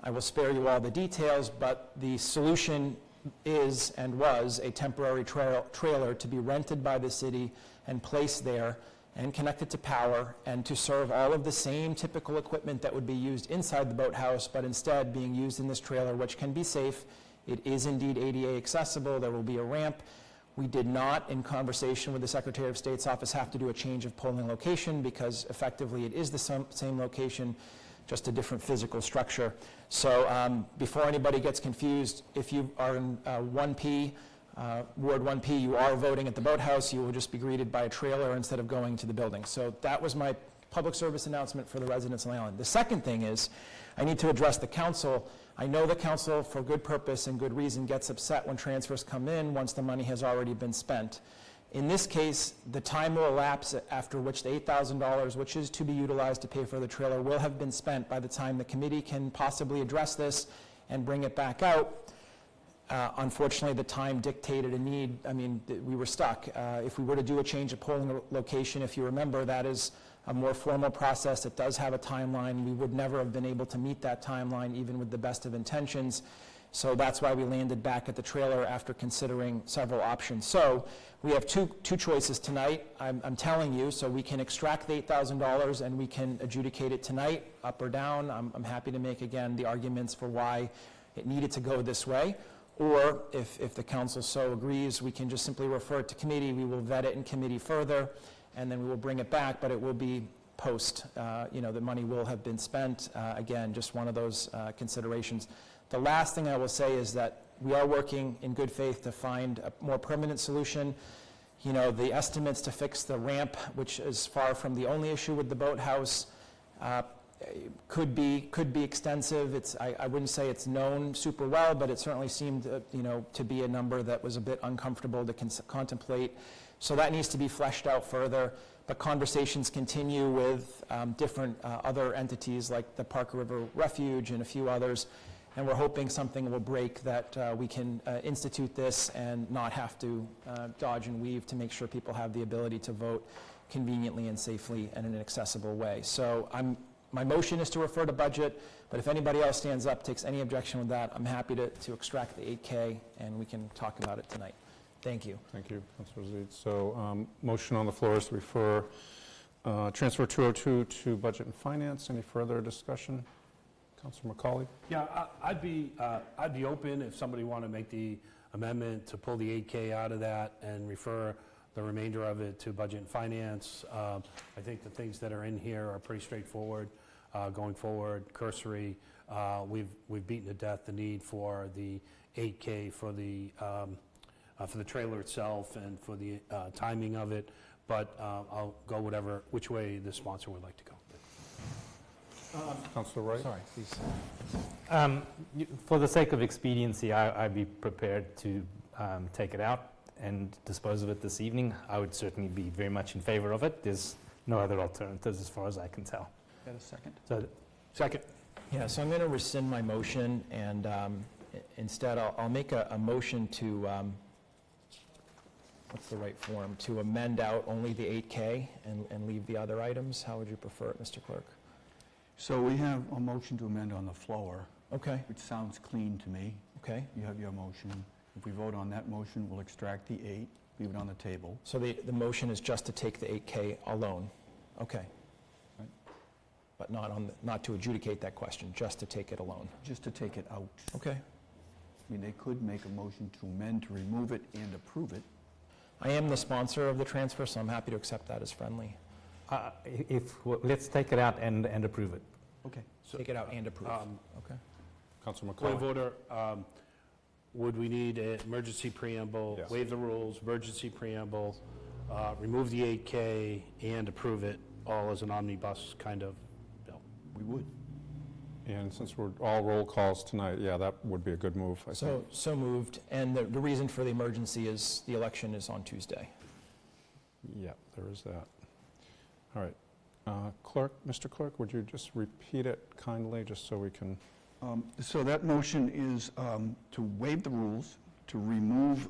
I will spare you all the details, but the solution is and was a temporary trailer to be rented by the city and placed there and connected to power and to serve all of the same typical equipment that would be used inside the boathouse, but instead being used in this trailer, which can be safe. It is indeed ADA accessible. There will be a ramp. We did not, in conversation with the Secretary of State's office, have to do a change of polling location because effectively it is the same location, just a different physical structure. So before anybody gets confused, if you are in 1P, Ward 1P, you are voting at the boathouse, you will just be greeted by a trailer instead of going to the building. So that was my public service announcement for the residents of the island. The second thing is, I need to address the council. I know the council, for good purpose and good reason, gets upset when transfers come in once the money has already been spent. In this case, the time will elapse after which the $8,000, which is to be utilized to pay for the trailer, will have been spent by the time the committee can possibly address this and bring it back out. Unfortunately, the time dictated a need. I mean, we were stuck. If we were to do a change of polling location, if you remember, that is a more formal process. It does have a timeline. We would never have been able to meet that timeline, even with the best of intentions. So that's why we landed back at the trailer after considering several options. So we have two choices tonight. I'm telling you, so we can extract the $8,000 and we can adjudicate it tonight, up or down. I'm happy to make, again, the arguments for why it needed to go this way. Or if the council so agrees, we can just simply refer it to committee. We will vet it in committee further, and then we will bring it back, but it will be post. The money will have been spent. Again, just one of those considerations. The last thing I will say is that we are working in good faith to find a more permanent solution. The estimates to fix the ramp, which is far from the only issue with the boathouse, could be extensive. I wouldn't say it's known super well, but it certainly seemed to be a number that was a bit uncomfortable to contemplate. So that needs to be fleshed out further. But conversations continue with different other entities like the Parker River Refuge and a few others. And we're hoping something will break that we can institute this and not have to dodge and weave to make sure people have the ability to vote conveniently and safely and in an accessible way. So my motion is to refer to budget, but if anybody else stands up, takes any objection with that, I'm happy to extract the $8K and we can talk about it tonight. Thank you. Thank you, Councilor Zede. So motion on the floor is to refer Transfer 202 to Budget and Finance. Any further discussion? Councilor McCauley? Yeah, I'd be open if somebody wanted to make the amendment to pull the 8K out of that and refer the remainder of it to Budget and Finance. I think the things that are in here are pretty straightforward going forward, cursory. We've beaten to death the need for the 8K for the trailer itself and for the timing of it, but I'll go which way the sponsor would like to go. Councilor Wright? Sorry, please. For the sake of expediency, I'd be prepared to take it out and dispose of it this evening. I would certainly be very much in favor of it. There's no other alternatives as far as I can tell. Got a second? So, second. Yeah, so I'm going to rescind my motion, and instead I'll make a motion to, what's the right form, to amend out only the 8K and leave the other items. How would you prefer it, Mr. Clerk? So we have a motion to amend on the floor, Okay, which sounds clean to me. okay. You have your motion. If we vote on that motion, we'll extract the 8, leave it on the table. So the motion is just to take the 8K alone? Okay. Right. But not to adjudicate that question, just to take it alone? Just to take it out. Okay. I mean, they could make a motion to amend, to remove it, and approve it. I am the sponsor of the transfer, so I'm happy to accept that as friendly. Let's take it out and approve it. Okay. Take it out and approve. Okay. Councilor Point of McCauley? order, would we need an emergency preamble, Yes. waive the rules, emergency preamble, remove the 8K, and approve it all as an omnibus kind of bill? We would. And since we're all roll calls tonight, yeah, that would be a good move, I think. So moved, and the reason for the emergency is the election is on Tuesday. Yeah, there is that. All right. Clerk, Mr. Clerk, would you just repeat it kindly, just so we can... So that motion is to waive the rules, to remove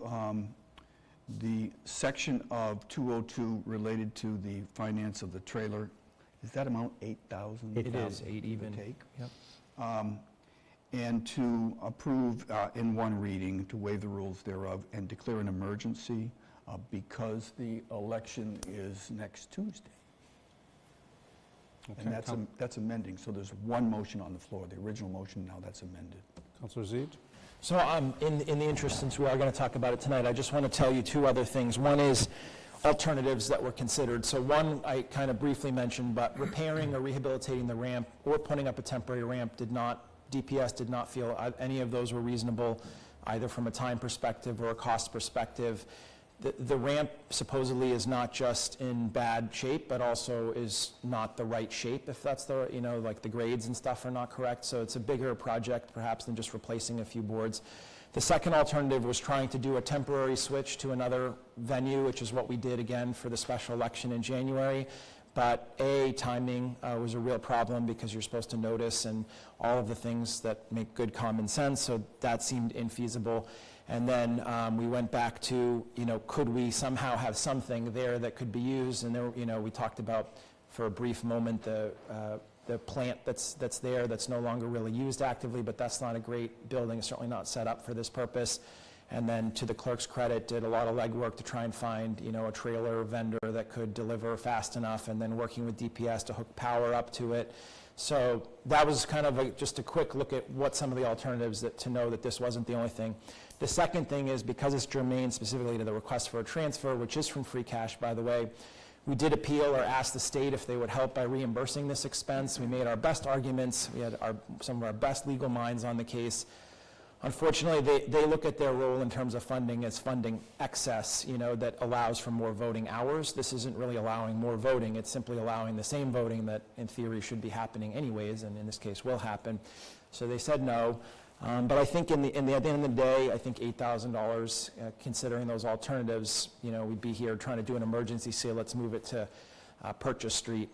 the section of 202 related to the finance of the trailer. Is that amount 8,000? It is 8 even. Take? Yep. And to approve in one reading, to waive the rules thereof, and declare an emergency because the election is next Tuesday. Okay, And that's amending, so there's one motion on the floor, the original motion, now that's amended. Councilor Zede? So in the interest, since we are going to talk about it tonight, I just want to tell you two other things. One is alternatives that were considered. So one, I kind of briefly mentioned, but repairing or rehabilitating the ramp or putting up a temporary ramp DPS did not feel any of those were reasonable, either from a time perspective or a cost perspective. The ramp supposedly is not just in bad shape, but also is not the right shape, if that's the, like the grades and stuff are not correct. So it's a bigger project perhaps than just replacing a few boards. The second alternative was trying to do a temporary switch to another venue, which is what we did again for the special election in January. But timing was a real problem because you're supposed to notice and all of the things that make good common sense, so that seemed infeasible. And then we went back to, could we somehow have something there that could be used? And there, we talked about for a brief moment the plant that's there that's no longer really used actively, but that's not a great building. It's certainly not set up for this purpose. And then, to the clerk's credit, did a lot of legwork to try and find, a trailer vendor that could deliver fast enough, and then working with DPS to hook power up to it. So that was kind of just a quick look at what some of the alternatives to know that this wasn't the only thing. The second thing is, because it's germane specifically to the request for a transfer, which is from free cash, by the way, we did appeal or ask the state if they would help by reimbursing this expense. We made our best arguments. We had some of our best legal minds on the case. Unfortunately, they look at their role in terms of funding as funding excess, that allows for more voting hours. This isn't really allowing more voting. It's simply allowing the same voting that, in theory, should be happening anyways, and in this case will happen. So they said no. But I think at the end of the day, I think $8,000, considering those alternatives, we'd be here trying to do an emergency sale. Let's move it to Purchase Street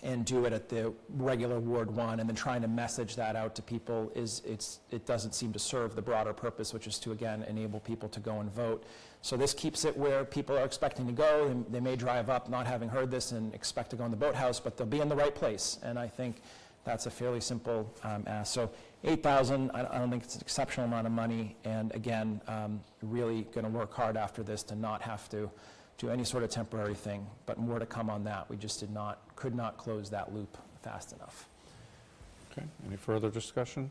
and do it at the regular Ward 1, and then trying to message that out to people it doesn't seem to serve the broader purpose, which is to, again, enable people to go and vote. So this keeps it where people are expecting to go. They may drive up not having heard this and expect to go in the boathouse, but they'll be in the right place, and I think that's a fairly simple ask. So $8,000, I don't think it's an exceptional amount of money, and again, really going to work hard after this to not have to do any sort of temporary thing, but more to come on that. We just could not close that loop fast enough. Okay, any further discussion?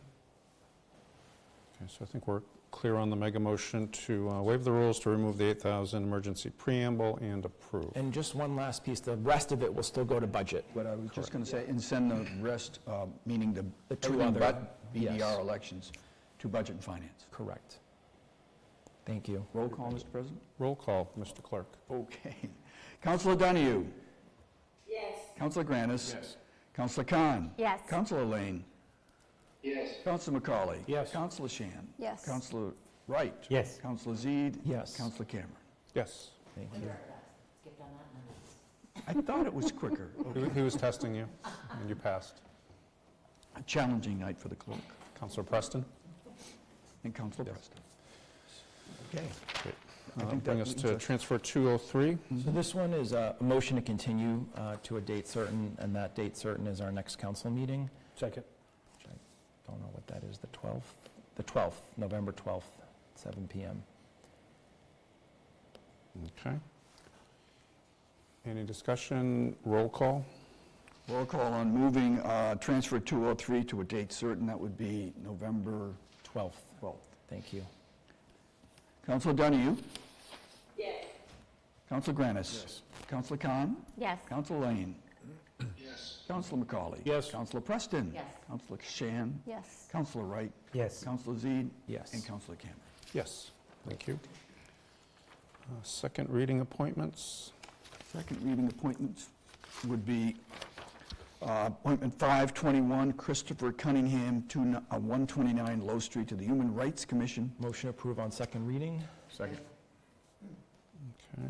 Okay, so I think we're clear on the mega motion to waive the rules to remove the 8,000 emergency preamble and approve. And just one last piece, the rest of it will still go to budget. But I was just going to say, and send the rest, meaning The two everything other- but BDR yes. elections, to Budget and Finance. Correct. Thank you. Roll call, Mr. President? Roll call, Mr. Clerk. Okay. Councilor Donahue? Yes. Councilor Granis? Yes. Councilor Khan? Yes. Councilor Lane? Yes. Councilor McCauley? Yes. Councilor Shan? Yes. Councilor Wright? Yes. Councilor Zede? Yes. Councilor Cameron? Yes. Thank you. I thought it was quicker. Okay. He was testing you, and you passed. A challenging night for the clerk Councilor Preston? and Councilor Preston. Okay. I That'll think bring that us leaves to us- transfer 203. So this one is a motion to continue to a date certain, and that date certain is our next council meeting. Second. Which I don't know what that is, the 12th? The 12th, November 12th, 7 PM. Okay. Any discussion? Roll call? Roll call on moving transfer 203 to a date certain. That would be November 12th. 12th. Thank you. Councilor Donahue? Yes. Councilor Granis? Yes. Councilor Khan? Yes. Councilor Lane? Yes. Yes. Counselor McCauley? Yes. Counselor Preston? Yes. Counselor Shan? Yes. Counselor Wright? Yes. Counselor Zede? Yes. And Counselor Cameron. Yes, thank you. Second reading appointments. Second reading appointments would be appointment 521, Christopher Cunningham, 129 Low Street, to the Human Rights Commission. Motion approved on second reading? Second. Okay,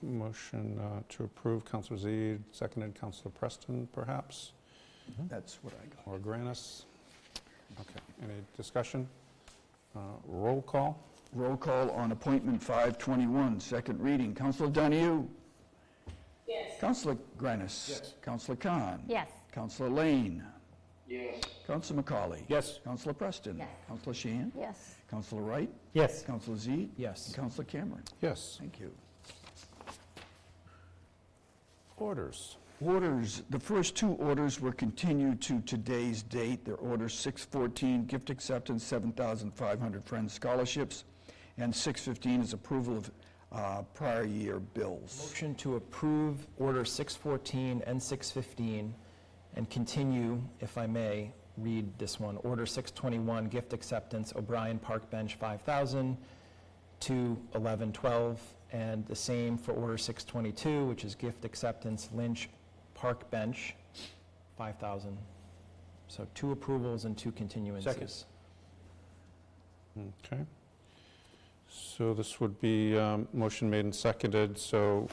motion to approve, Counselor Zede, seconded Counselor Preston, perhaps, That's what I got. or Granis. Okay, any discussion? Roll call? Roll call on appointment 521, second reading. Counselor Donahue? Yes. Counselor Granis? Yes. Counselor Khan? Yes. Counselor Lane? Yes. Counselor McCauley? Yes. Counselor Preston? Yes. Counselor Shan? Yes. Counselor Wright? Yes. Counselor Zede? Yes. And Counselor Cameron. Yes. Thank you. Orders. Orders, the first two orders were continued to today's date. They're Order 614, gift acceptance, 7,500 Friends scholarships, and 615 is approval of prior year bills. Motion to approve Order 614 and 615, and continue, if I may, read this one. Order 621, gift acceptance, O'Brien Park Bench, 5,000 to 1112, and the same for Order 622, which is gift acceptance, Lynch Park Bench, 5,000. So 2 approvals and 2 continuances. Second. Okay. So this would be motion made and seconded, so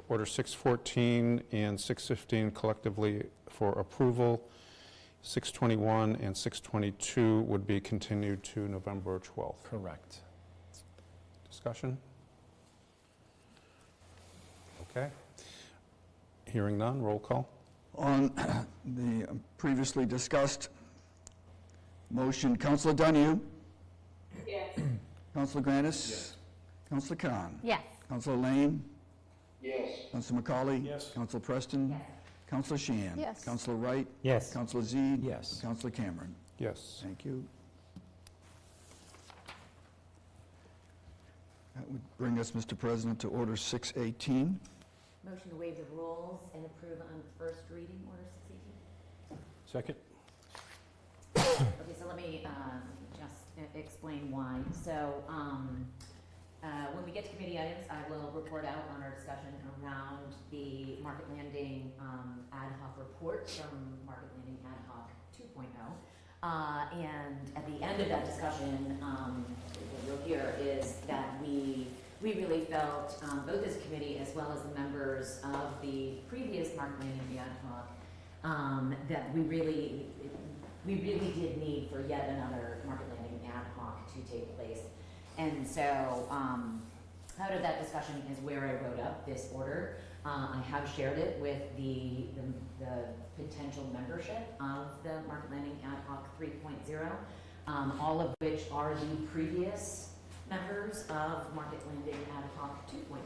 Order 614 and 615 collectively for approval. 621 and 622 would be continued to November 12th. Correct. Discussion? Okay. Hearing none, roll call. On the previously discussed motion, Counselor Donahue? Yes. Counselor Granis? Yes. Counselor Khan? Yes. Counselor Lane? Yes. Counselor McCauley? Yes. Counselor Preston? Yes. Counselor Shan? Yes. Counselor Wright? Yes. Counselor Zede? Yes. Counselor Cameron. Yes. Thank you. That would bring us, Mr. President, to Order 618. Motion to waive the rules and approve on first reading, Order 618. Second? Okay, so let me just explain why. So when we get to committee items, I will report out on our discussion around the Market Landing ad hoc report from Market Landing Ad Hoc 2.0. And at the end of that discussion, what you'll hear is that we really felt, both as a committee as well as the members of the previous Market Landing ad hoc, that we really did need for yet another Market Landing ad hoc to take place. And so out of that discussion is where I wrote up this order. I have shared it with the potential membership of the Market Landing ad hoc 3.0, all of which are the previous members of Market Landing ad hoc 2.0.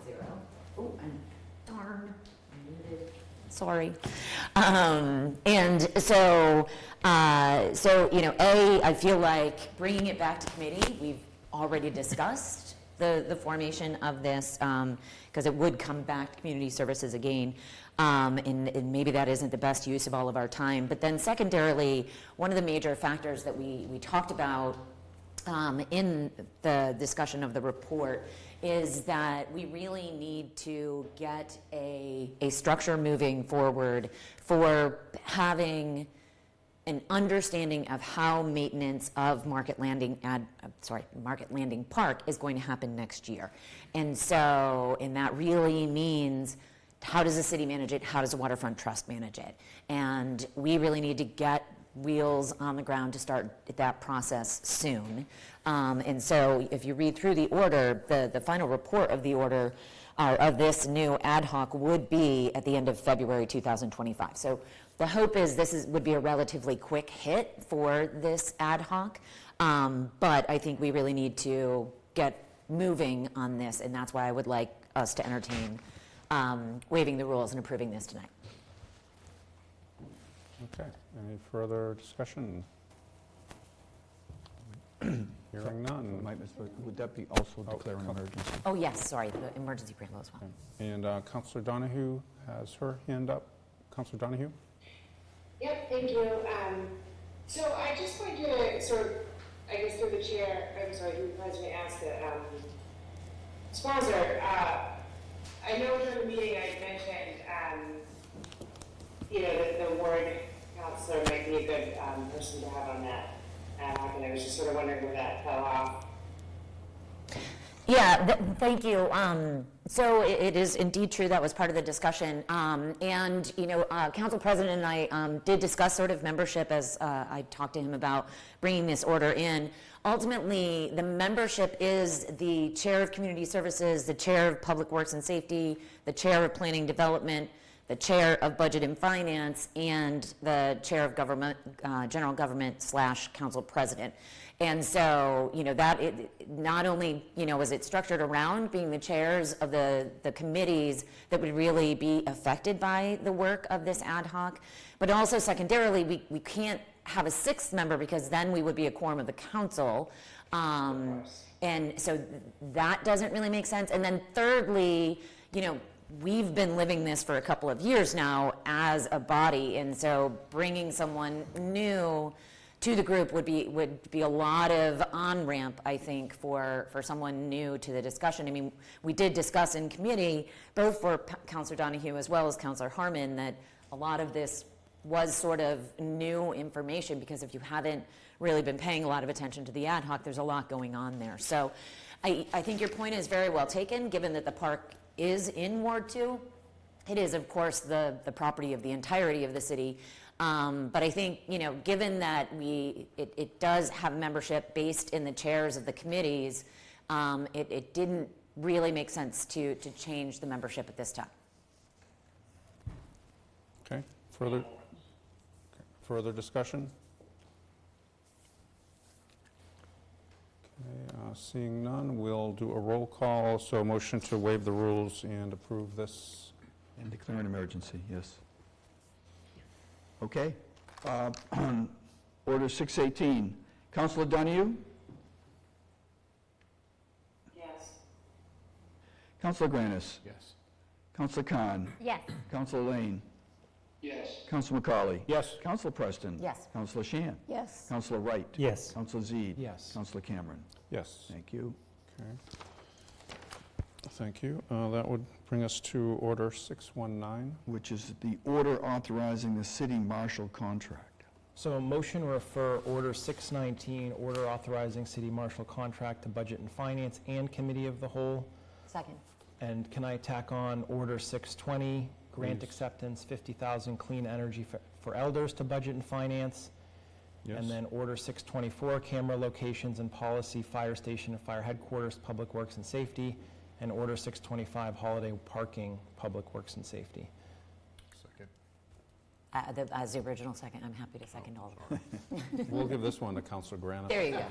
Oh, and darn, I muted. Sorry. And so, I feel like bringing it back to committee, we've already discussed the formation of this, because it would come back to community services again, and maybe that isn't the best use of all of our time. But then secondarily, one of the major factors that we talked about in the discussion of the report is that we really need to get a structure moving forward for having an understanding of how maintenance of Market Landing Park is going to happen next year. And that really means, how does the city manage it? How does the Waterfront Trust manage it? And we really need to get wheels on the ground to start that process soon. And so if you read through the order, the final report of the order of this new ad hoc would be at the end of February 2025. So the hope is this would be a relatively quick hit for this ad hoc, but I think we really need to get moving on this, and that's why I would like us to entertain waiving the rules and approving this tonight. Okay, any further discussion? Hearing none. Would that be also declare an emergency? Oh, yes, sorry, the emergency preamble as well. And Councilor Donahue has her hand up. Councilor Donahue? Yep, thank you. So I just wanted to sort of, I guess through the chair, I'm sorry, through the president, ask the sponsor. I know during the meeting I mentioned, that the ward counselor might be a good person to have on that. And I was just sort of wondering where that fell off. Yeah, thank you. So it is indeed true that was part of the discussion. And, Council President and I did discuss sort of membership as I talked to him about bringing this order in. Ultimately, the membership is the Chair of Community Services, the Chair of Public Works and Safety, the Chair of Planning Development, the Chair of Budget and Finance, and the Chair of Government, General Government / Council President. And so, not only, was it structured around being the chairs of the committees that would really be affected by the work of this ad hoc, but also secondarily, we can't have a sixth member because then we would be a quorum of the council. And so that doesn't really make sense. And then thirdly, we've been living this for a couple of years now as a body, and so bringing someone new to the group would be a lot of on-ramp, I think, for someone new to the discussion. I mean, we did discuss in committee, both for Councilor Donahue as well as Councilor Harmon, that a lot of this was sort of new information, because if you haven't really been paying a lot of attention to the ad hoc, there's a lot going on there. So I think your point is very well taken, given that the park is in Ward 2. It is, of course, the property of the entirety of the city. But I think, given that it does have membership based in the chairs of the committees, it didn't really make sense to change the membership at this time. Okay, further discussion? Okay, seeing none, we'll do a roll call. So motion to waive the rules and approve this. And declare an emergency, yes. Okay. Order 618. Councilor Donahue? Yes. Councilor Granis? Yes. Councilor Khan? Yes. Councilor Lane? Yes. Councilor McCauley? Yes. Councilor Preston? Yes. Councilor Shan? Yes. Councilor Wright? Yes. Councilor Zede? Yes. Councilor Cameron? Yes. Thank you. Okay. Thank you. That would bring us to Order 619. Which is the order authorizing the city marshal contract. So a motion to refer Order 619, order authorizing city marshal contract to Budget and Finance and Committee of the Whole. Second. And can I tack on Order 620, grant Please. acceptance, 50,000 clean energy for elders to Budget and Finance? Yes. And then Order 624, camera locations and policy, fire station and fire headquarters, Public Works and Safety. And Order 625, holiday parking, Public Works and Safety. Second. As the original second, I'm happy to second all of them. We'll give this one to Councilor Granis. There you go.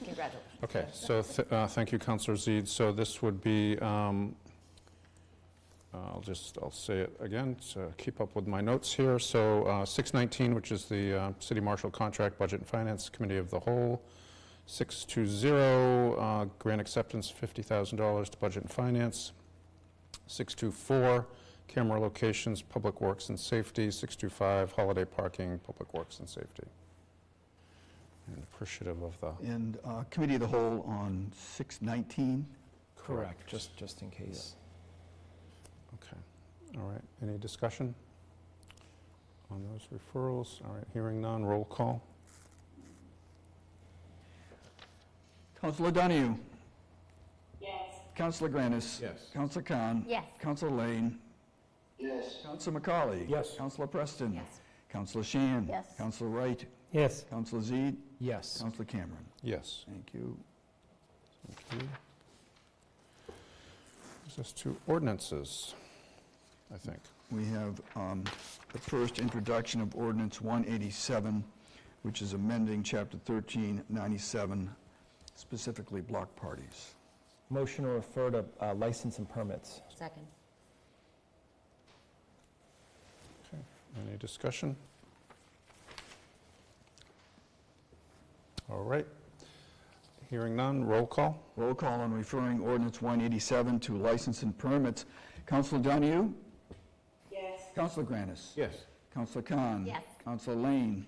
Congratulations. Okay, so thank you, Councilor Zede. So this would be, I'll say it again to keep up with my notes here. So 619, which is the City Marshal Contract, Budget and Finance Committee of the Whole. 620, grant acceptance, $50,000 to Budget and Finance. 624, camera locations, Public Works and Safety. 625, holiday parking, Public Works and Safety. And appreciative of the... And Committee of the Whole on 619? Correct, just in case. Okay, all right. Any discussion on those referrals? All right, hearing none, roll call. Councilor Donahue? Yes. Councilor Granis? Yes. Councilor Khan? Yes. Councilor Lane? Yes. Councilor McCauley? Yes. Councilor Preston? Yes. Councilor Shan? Yes. Councilor Wright? Yes. Councilor Zede? Yes. Councilor Cameron? Yes. Thank you. Thank you. Brings us to ordinances, I think. We have the first introduction of ordinance 187, which is amending Chapter 1397, specifically block parties. Motion to refer to license and permits. Second. Okay, any discussion? All right. Hearing none, roll call. Roll call on referring ordinance 187 to license and permits. Councilor Donahue? Yes. Councilor Granis? Yes. Counselor Khan. Yes. Counselor Lane.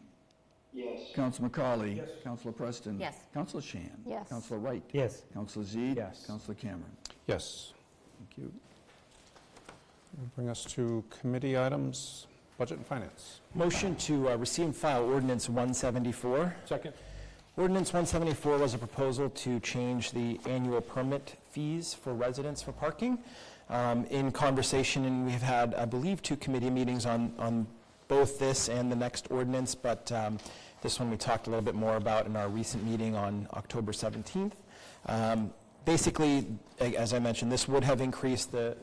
Yes. Counselor McCauley. Yes. Counselor Preston. Yes. Counselor Shan. Yes. Counselor Wright. Yes. Counselor Zede. Yes. Counselor Cameron. Yes. Thank you. Bring us to committee items, budget and finance. Motion to receive and file ordinance 174. Second? Ordinance 174 was a proposal to change the annual permit fees for residents for parking. In conversation, and we've had, I believe, 2 committee meetings on both this and the next ordinance, but this one we talked a little bit more about in our recent meeting on October 17th. Basically, as I mentioned, this would have increased the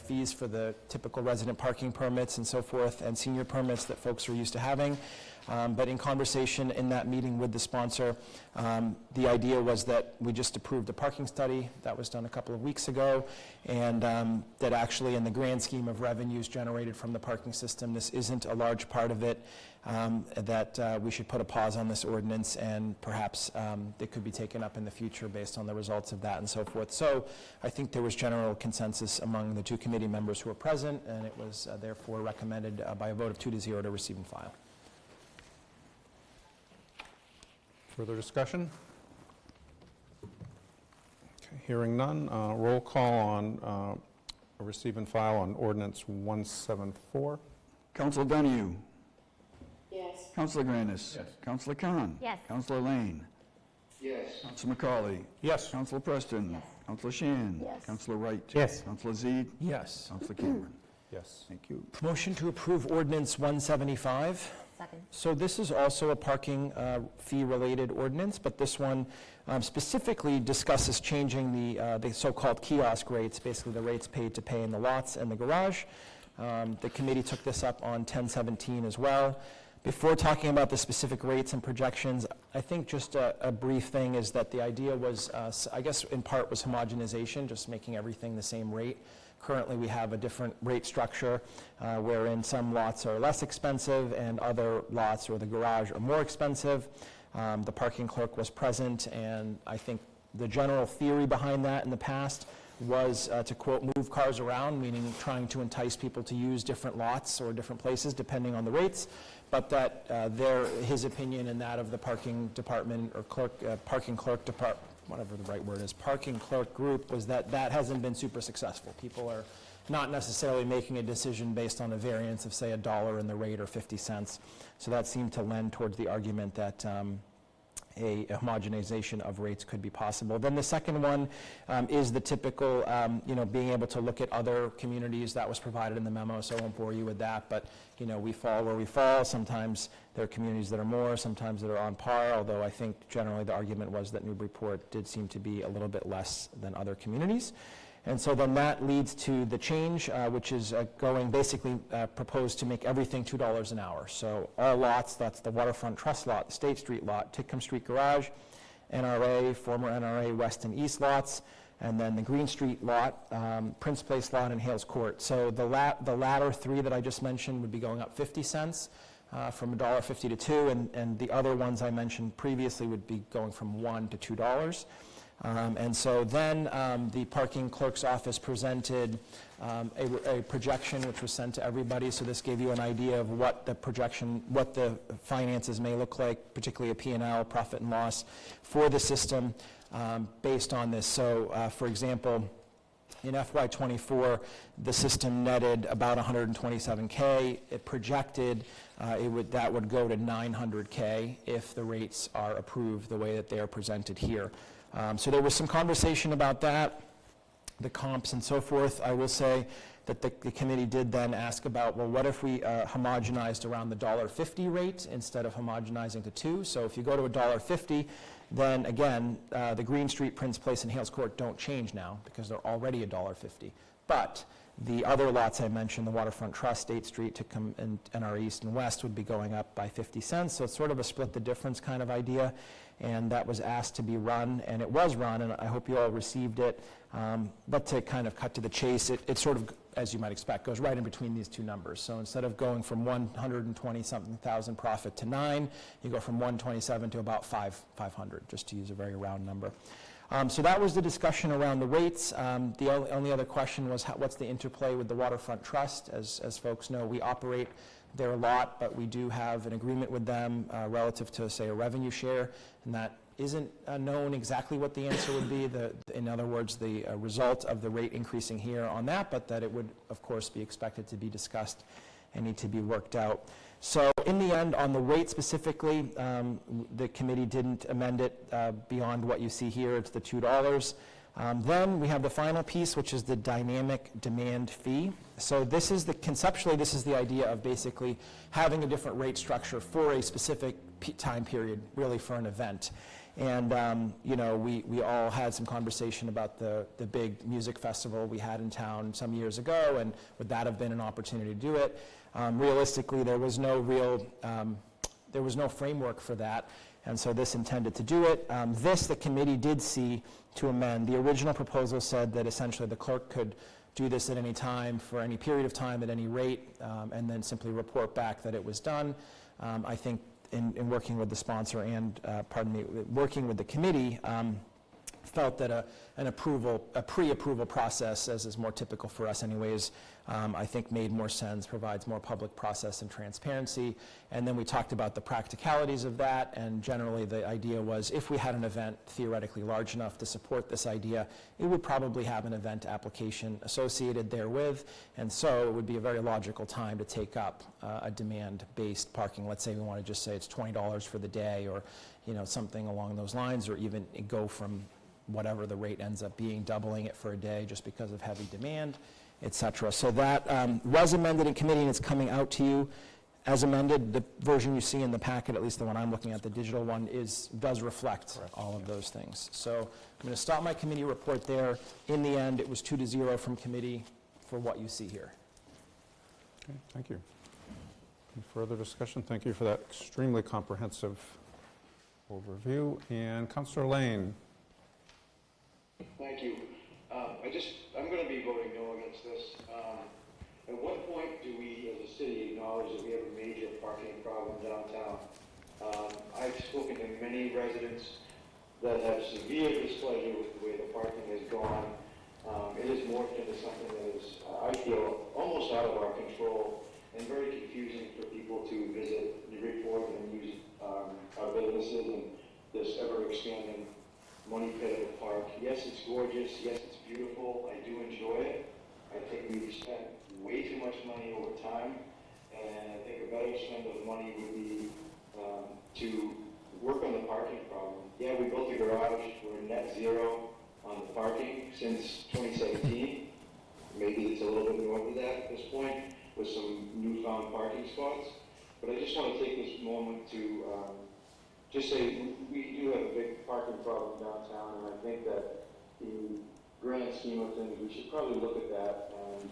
fees for the typical resident parking permits and so forth, and senior permits that folks are used to having. But in conversation in that meeting with the sponsor, the idea was that we just approved a parking study that was done a couple of weeks ago, and that actually in the grand scheme of revenues generated from the parking system, this isn't a large part of it, that we should put a pause on this ordinance, and perhaps it could be taken up in the future based on the results of that and so forth. So I think there was general consensus among the 2 committee members who were present, and it was therefore recommended by a vote of 2-0 to receive and file. Further discussion? Okay, hearing none, roll call on receive and file on ordinance 174. Counselor Donahue. Yes. Counselor Granis. Yes. Counselor Khan. Yes. Counselor Lane. Yes. Counselor McCauley. Yes. Counselor Preston. Yes. Counselor Shan. Yes. Counselor Wright. Yes. Counselor Zede. Yes. Counselor Cameron. Yes. Thank you. Motion to approve ordinance 175. Second. So this is also a parking fee-related ordinance, but this one specifically discusses changing the so-called kiosk rates, basically the rates paid to pay in the lots and the garage. The committee took this up on 10/17 as well. Before talking about the specific rates and projections, I think just a brief thing is that the idea was, I guess in part was homogenization, just making everything the same rate. Currently, we have a different rate structure wherein some lots are less expensive and other lots or the garage are more expensive. The parking clerk was present, and I think the general theory behind that in the past was to, quote, move cars around, meaning trying to entice people to use different lots or different places depending on the rates, but that his opinion and that of the parking department or parking clerk department, whatever the right word is, parking clerk group, was that hasn't been super successful. People are not necessarily making a decision based on a variance of, say, $1 in the rate or 50 cents. So that seemed to lend towards the argument that a homogenization of rates could be possible. Then the second one is the typical, being able to look at other communities. That was provided in the memo, so I won't bore you with that, but we fall where we fall. Sometimes there are communities that are more, sometimes that are on par, although I think generally the argument was that Newburyport did seem to be a little bit less than other communities. And so then that leads to the change, which is going basically proposed to make everything $2 an hour. So all lots, that's the Waterfront Trust lot, the State Street lot, Titcomb Street Garage, NRA, former NRA West and East lots, and then the Green Street lot, Prince Place lot, and Hales Court. So the latter 3 that I just mentioned would be going up 50 cents from $1.50 to $2, and the other ones I mentioned previously would be going from $1 to $2. And so then the parking clerk's office presented a projection which was sent to everybody. So this gave you an idea of what the finances may look like, particularly a P&L, profit and loss, for the system based on this. So for example, in FY24, the system netted about $127K. It projected that would go to $900K if the rates are approved the way that they are presented here. So there was some conversation about that, the comps and so forth. I will say that the committee did then ask about, well, what if we homogenized around the $1.50 rate instead of homogenizing to $2? So if you go to $1.50, then again, the Green Street, Prince Place, and Hales Court don't change now because they're already $1.50. But the other lots I mentioned, the Waterfront Trust, State Street, Titcomb, and NR East and West would be going up by 50 cents. So it's sort of a split the difference kind of idea. And that was asked to be run, and it was run, and I hope you all received it. But to kind of cut to the chase, it sort of, as you might expect, goes right in between these 2 numbers. So instead of going from 120-something thousand profit to 9, you go from 127 to about 500, just to use a very round number. So that was the discussion around the rates. The only other question was what's the interplay with the Waterfront Trust? As folks know, we operate their lot, but we do have an agreement with them relative to, say, a revenue share, and that isn't known exactly what the answer would be, in other words, the result of the rate increasing here on that, but that it would, of course, be expected to be discussed and need to be worked out. So in the end, on the rate specifically, the committee didn't amend it beyond what you see here. It's the $2. Then we have the final piece, which is the dynamic demand fee. So this is conceptually, this is the idea of basically having a different rate structure for a specific time period, really for an event. And, we all had some conversation about the big music festival we had in town some years ago, and would that have been an opportunity to do it? Realistically, there was no framework for that, and so this intended to do it. The committee did see to amend. The original proposal said that essentially the clerk could do this at any time, for any period of time, at any rate, and then simply report back that it was done. I think in working with the sponsor and, working with the committee, felt that a pre-approval process, as is more typical for us anyways, I think made more sense, provides more public process and transparency. And then we talked about the practicalities of that, and generally the idea was if we had an event theoretically large enough to support this idea, it would probably have an event application associated therewith, and so it would be a very logical time to take up a demand-based parking. Let's say we want to just say it's $20 for the day, or something along those lines, or even go from whatever the rate ends up being, doubling it for a day just because of heavy demand, et cetera. So that was amended in committee, and it's coming out to you as amended. The version you see in the packet, at least the one I'm looking at, the digital one, does reflect all of those things. So I'm going to stop my committee report there. In the end, it was 2-0 from committee for what you see here. Okay, thank you. Any further discussion? Thank you for that extremely comprehensive overview. And Councillor Lane. Thank you. I'm going to be voting no against this. At what point do we, as a city, acknowledge that we have a major parking problem downtown? I've spoken to many residents that have severe displeasure with the way the parking has gone. It has morphed into something that is, I feel, almost out of our control and very confusing for people to visit Newburyport and use our businesses and this ever-expanding money pit of a park. Yes, it's gorgeous. Yes, it's beautiful. I do enjoy it. I think we've spent way too much money over time, and I think a better spend of money would be to work on the parking problem. Yeah, we built a garage. We're net zero on the parking since 2017. Maybe it's a little bit north of that at this point with some newfound parking spots. But I just want to take this moment to just say we do have a big parking problem downtown, and I think that in the grand scheme of things, we should probably look at that and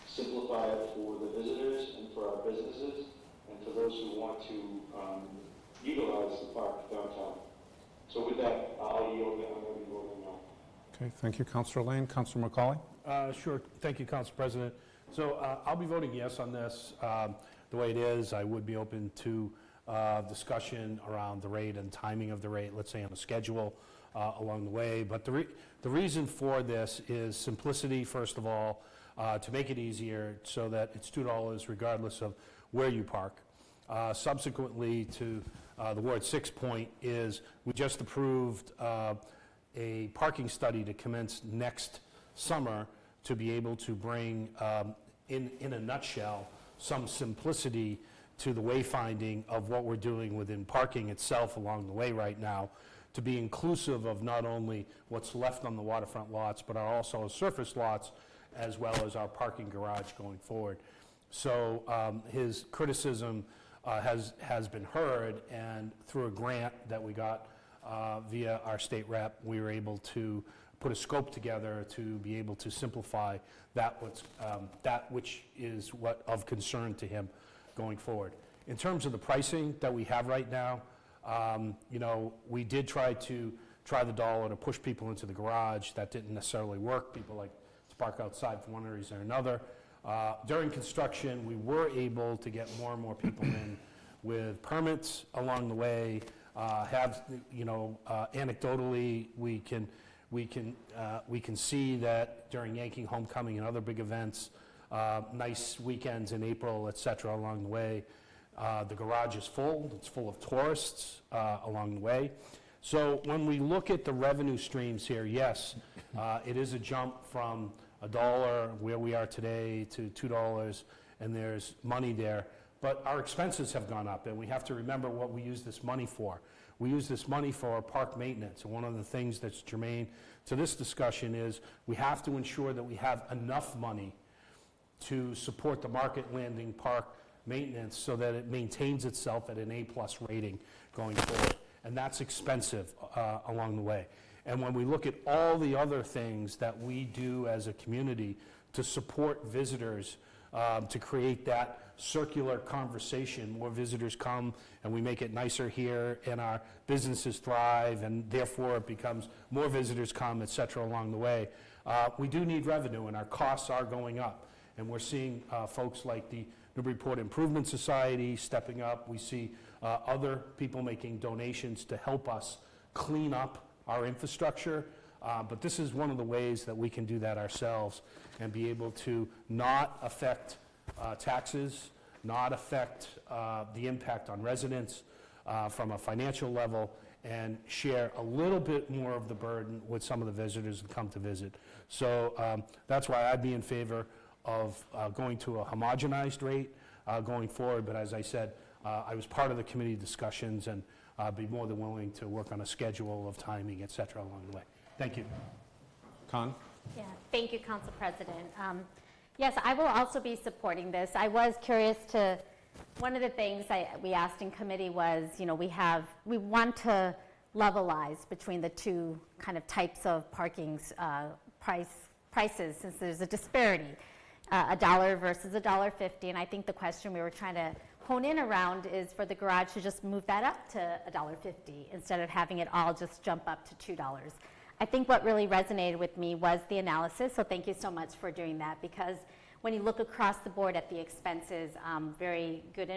simplify it for the visitors and for our businesses and for those who want to utilize the park downtown. So with that, I'll yield and I'm going to be voting no. Okay, thank you, Councillor Lane. Councillor McCauley? Sure. Thank you, Council President. So I'll be voting yes on this. The way it is, I would be open to discussion around the rate and timing of the rate, let's say on a schedule along the way. But the reason for this is simplicity, first of all, to make it easier so that it's $2 regardless of where you park. Subsequently to the Ward 6 point is we just approved a parking study to commence next summer to be able to bring, in a nutshell, some simplicity to the wayfinding of what we're doing within parking itself along the way right now, to be inclusive of not only what's left on the waterfront lots, but also surface lots, as well as our parking garage going forward. So his criticism has been heard, and through a grant that we got via our state rep, we were able to put a scope together to be able to simplify that which is what of concern to him going forward. In terms of the pricing that we have right now, we did try the dollar to push people into the garage. That didn't necessarily work. People like to park outside for one reason or another. During construction, we were able to get more and more people in with permits along the way. Anecdotally, we can see that during Yankee Homecoming and other big events, nice weekends in April, et cetera, along the way. The garage is full. It's full of tourists along the way. So when we look at the revenue streams here, yes, it is a jump from $1 where we are today to $2, and there's money there. But our expenses have gone up, and we have to remember what we use this money for. We use this money for our park maintenance, and one of the things that's germane to this discussion is we have to ensure that we have enough money to support the Market Landing Park maintenance so that it maintains itself at an A+ rating going forward. And that's expensive along the way. And when we look at all the other things that we do as a community to support visitors, to create that circular conversation, more visitors come and we make it nicer here and our businesses thrive and therefore it becomes more visitors come, et cetera, along the way. We do need revenue and our costs are going up. And we're seeing folks like the Newburyport Improvement Society stepping up. We see other people making donations to help us clean up our infrastructure. But this is one of the ways that we can do that ourselves and be able to not affect taxes, not affect the impact on residents from a financial level, and share a little bit more of the burden with some of the visitors that come to visit. So that's why I'd be in favor of going to a homogenized rate going forward. But as I said, I was part of the committee discussions and I'd be more than willing to work on a schedule of timing, et cetera, along the way. Thank you. Con? Yeah, thank you, Council President. Yes, I will also be supporting this. I was curious to, one of the things we asked in committee was, you know, we want to levelize between the two kind of types of parking prices since there's a disparity, $1 versus $1.50. And I think the question we were trying to hone in around is for the garage to just move that up to $1.50 instead of having it all just jump up to $2. I think what really resonated with me was the analysis, so thank you so much for doing that, because when you look across the board at the expenses, very good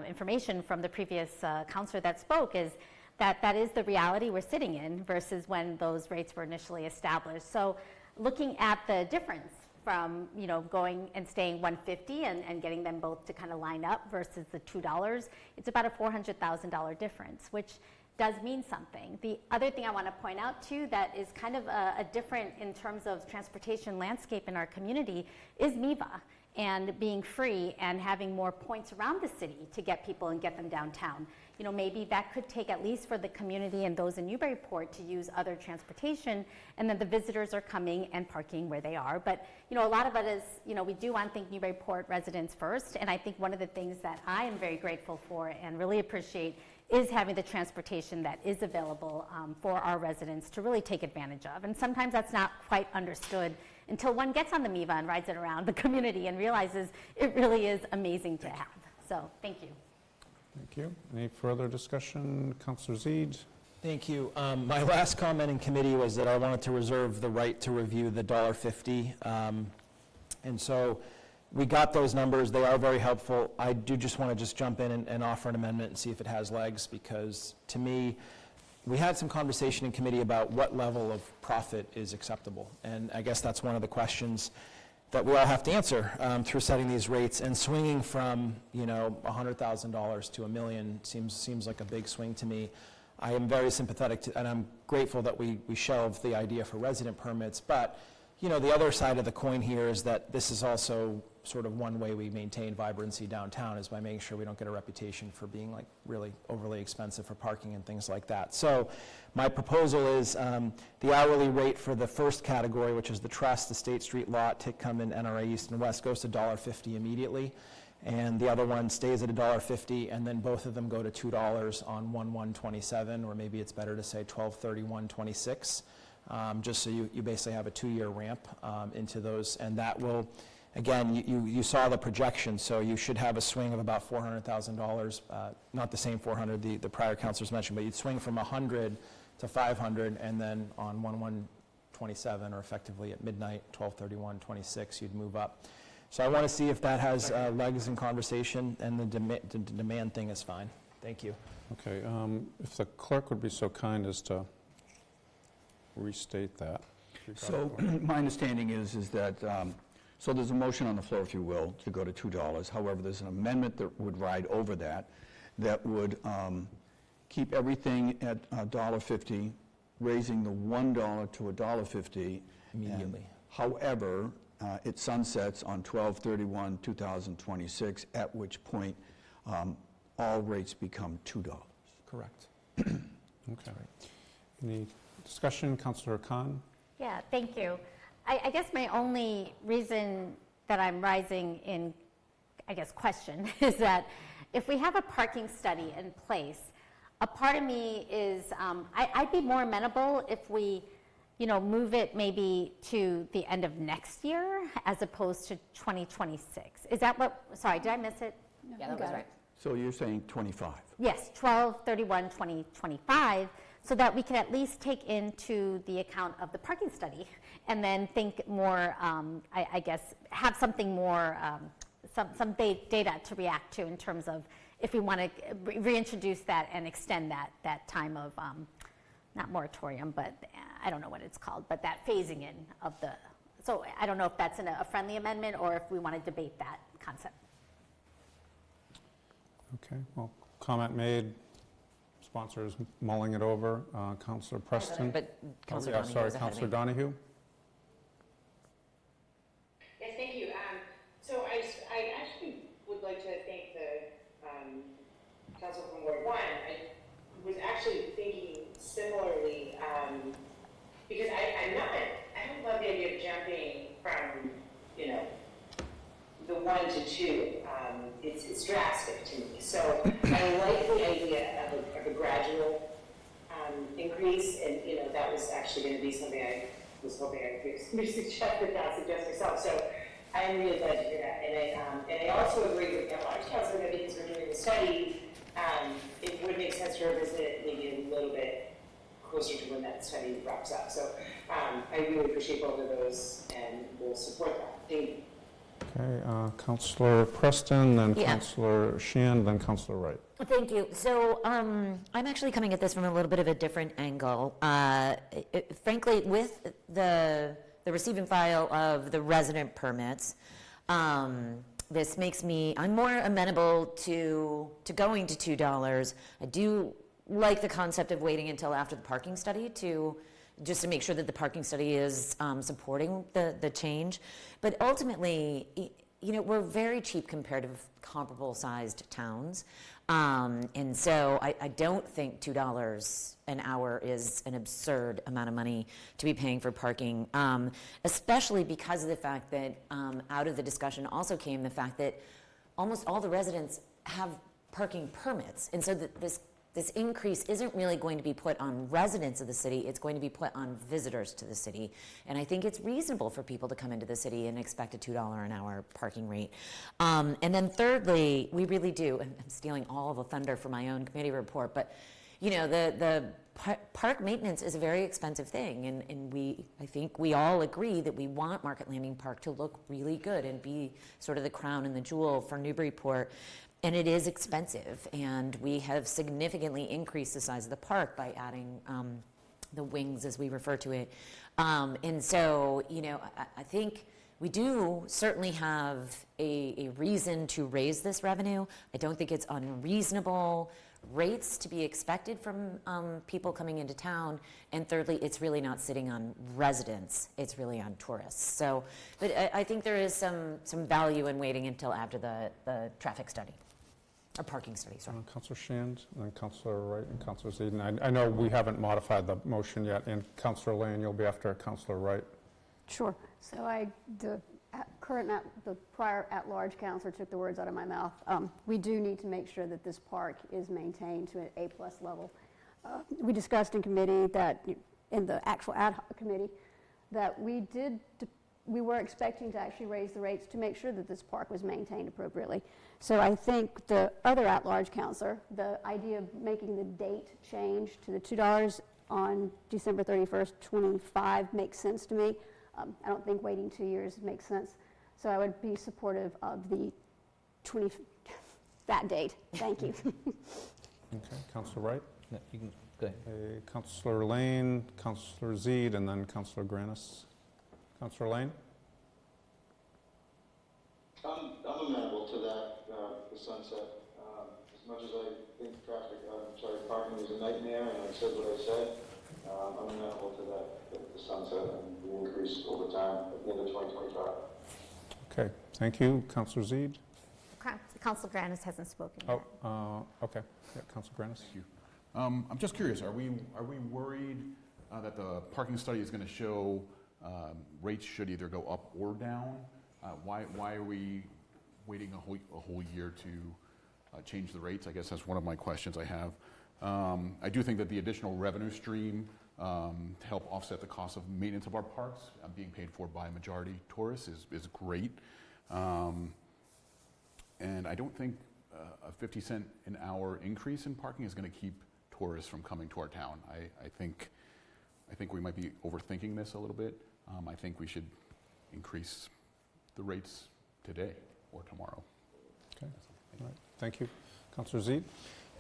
information from the previous counselor that spoke is that is the reality we're sitting in versus when those rates were initially established. So looking at the difference from, you know, going and staying $150 and getting them both to kind of line up versus the $2, it's about a $400,000 difference, which does mean something. The other thing I want to point out too that is kind of a different in terms of transportation landscape in our community is MIVA and being free and having more points around the city to get people and get them downtown. You know, maybe that could take, at least for the community and those in Newburyport, to use other transportation, and then the visitors are coming and parking where they are. But, you know, a lot of it is, you know, we do want to think Newburyport residents first, and I think one of the things that I am very grateful for and really appreciate is having the transportation that is available for our residents to really take advantage of. And sometimes that's not quite understood until one gets on the MIVA and rides it around the community and realizes it really is amazing to have. So, thank you. Thank you. Any further discussion? Councilor Zeid? Thank you. My last comment in committee was that I wanted to reserve the right to review the $1.50. And so we got those numbers. They are very helpful. I do just want to jump in and offer an amendment and see if it has legs, because to me, we had some conversation in committee about what level of profit is acceptable. And I guess that's one of the questions that we all have to answer through setting these rates. And swinging from, you know, $100,000 to $1 million seems like a big swing to me. I am very sympathetic to, and I'm grateful that we shelved the idea for resident permits. But, you know, the other side of the coin here is that this is also sort of one way we maintain vibrancy downtown, is by making sure we don't get a reputation for being like really overly expensive for parking and things like that. So my proposal is the hourly rate for the first category, which is the trust, the State Street lot, Titcomb, and NRA East and West, goes to $1.50 immediately. And the other one stays at $1.50, and then both of them go to $2 on 1/1/27, or maybe it's better to say 12/31/26, just so you basically have a 2-year ramp into those. And that will, again, you saw the projection, so you should have a swing of about $400,000, not the same 400 the prior councilors mentioned, but you'd swing from 100 to 500, and then on 1/1/27, or effectively at midnight, 12/31/26, you'd move up. So I want to see if that has legs in conversation, and the demand thing is fine. Thank you. Okay, if the clerk would be so kind as to restate that. So my understanding is that So there's a motion on the floor, if you will, to go to $2. However, there's an amendment that would ride over that, that would keep everything at $1.50, raising the $1 to $1.50. Immediately. However, it sunsets on 12/31/2026, at which point all rates become $2. Correct. Okay. Any discussion? Councillor Khan? Yeah, thank you. I guess my only reason that I'm rising in, I guess, question is that if we have a parking study in place, a part of me is, I'd be more amenable if we, move it maybe to the end of next year as opposed to 2026. Is that what, sorry, did I miss it? Yeah, that was right. So you're saying 25? Yes, 12/31/2025, so that we can at least take into the account of the parking study and then think more, I guess, have something more, some data to react to in terms of if we want to reintroduce that and extend that time of, not moratorium, but I don't know what it's called, but that phasing in of the, so I don't know if that's a friendly amendment or if we want to debate that concept. Okay, well, comment made. Sponsors mulling it over. Councillor Preston? But Councillor yeah, Donahue sorry, was ahead of Councillor me. Donahue? Yes, thank you. So I actually would like to thank the council from Ward 1. I was actually thinking similarly, because I don't love the idea of jumping from, the 1 to 2. It's drastic to me. So I like the idea of a gradual increase, and that was actually going to be something I was hoping I could suggest, but not suggest myself. So I'm really glad to hear that. And I also agree with the large council that because we're doing the study, it would make sense to revisit it maybe a little bit closer to when that study wraps up. So I really appreciate both of those, and we'll support that. Thank you. Okay, Councillor Preston, then Yeah. Councillor Sheehan, then Councillor Wright. Thank you. So I'm actually coming at this from a little bit of a different angle. Frankly, with the receive and file of the resident permits, this makes me, I'm more amenable to going to $2. I do like the concept of waiting until after the parking study just to make sure that the parking study is supporting the change. But ultimately, we're very cheap compared to comparable sized towns. And so I don't think $2 an hour is an absurd amount of money to be paying for parking, especially because of the fact that out of the discussion also came the fact that almost all the residents have parking permits. And so this increase isn't really going to be put on residents of the city, it's going to be put on visitors to the city. And I think it's reasonable for people to come into the city and expect a $2 an hour parking rate. And then thirdly, we really do, and I'm stealing all the thunder from my own committee report, but the park maintenance is a very expensive thing, and I think we all agree that we want Market Landing Park to look really good and be sort of the crown and the jewel for Newburyport. And it is expensive, and we have significantly increased the size of the park by adding the wings, as we refer to it. And so, I think we do certainly have a reason to raise this revenue. I don't think it's unreasonable rates to be expected from people coming into town. And thirdly, it's really not sitting on residents, it's really on tourists. So, but I think there is some value in waiting until after the traffic study. Or parking study, sorry. Councillor Sheehan, then Councillor Wright, and Councillor Zeden. I know we haven't modified the motion yet, and Councillor Lane, you'll be after Councillor Wright. Sure. So the prior at-large counselor took the words out of my mouth. We do need to make sure that this park is maintained to an A+ level. We discussed in committee that, in the actual ad hoc committee, that we were expecting to actually raise the rates to make sure that this park was maintained appropriately. So I think the other at-large counselor, the idea of making the date change to the $2 on December 31st, 25 makes sense to me. I don't think waiting 2 years makes sense. So I would be supportive of that date. Thank you. Okay, Councillor Wright? No, you can go ahead. Councillor Lane, Councillor Zede, and then Councillor Granis. Councillor Lane? sunset. As much as I think parking is a nightmare, and I said what I said, I'm amenable to that, the sunset and the increase over time at the end of 2025. Okay, thank you. Councilor Zede? Council Granis hasn't spoken. Oh, okay. Yeah, Councilor Granis? Thank you. I'm just curious, are we worried that the parking study is going to show rates should either go up or down? Why are we waiting a whole year to change the rates? I guess that's one of my questions I have. I do think that the additional revenue stream to help offset the cost of maintenance of our parks, being paid for by majority tourists, is great. And I don't think a 50-cent an hour increase in parking is going to keep tourists from coming to our town. I think we might be overthinking this a little bit. I think we should increase the rates today or tomorrow. Okay, all right. Thank you. Councilor Zede?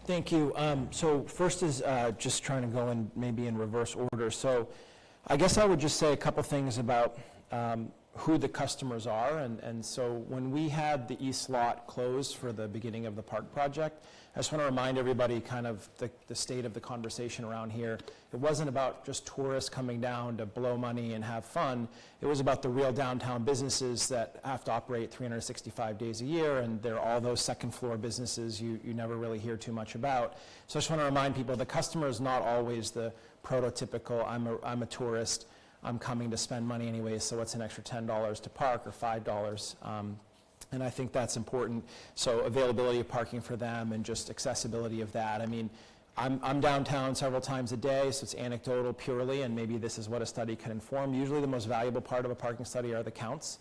Thank you. So first is just trying to go in maybe in reverse order. So I guess I would just say a couple things about who the customers are. And so when we had the east lot closed for the beginning of the park project, I just want to remind everybody kind of the state of the conversation around here. It wasn't about just tourists coming down to blow money and have fun. It was about the real downtown businesses that have to operate 365 days a year, and they're all those second floor businesses you never really hear too much about. So I just want to remind people the customer is not always the prototypical, I'm a tourist, I'm coming to spend money anyway, so what's an extra $10 to park or $5? And I think that's important. So availability of parking for them and just accessibility of that. I mean, I'm downtown several times a day, so it's anecdotal purely, and maybe this is what a study can inform. Usually the most valuable part of a parking study are the counts.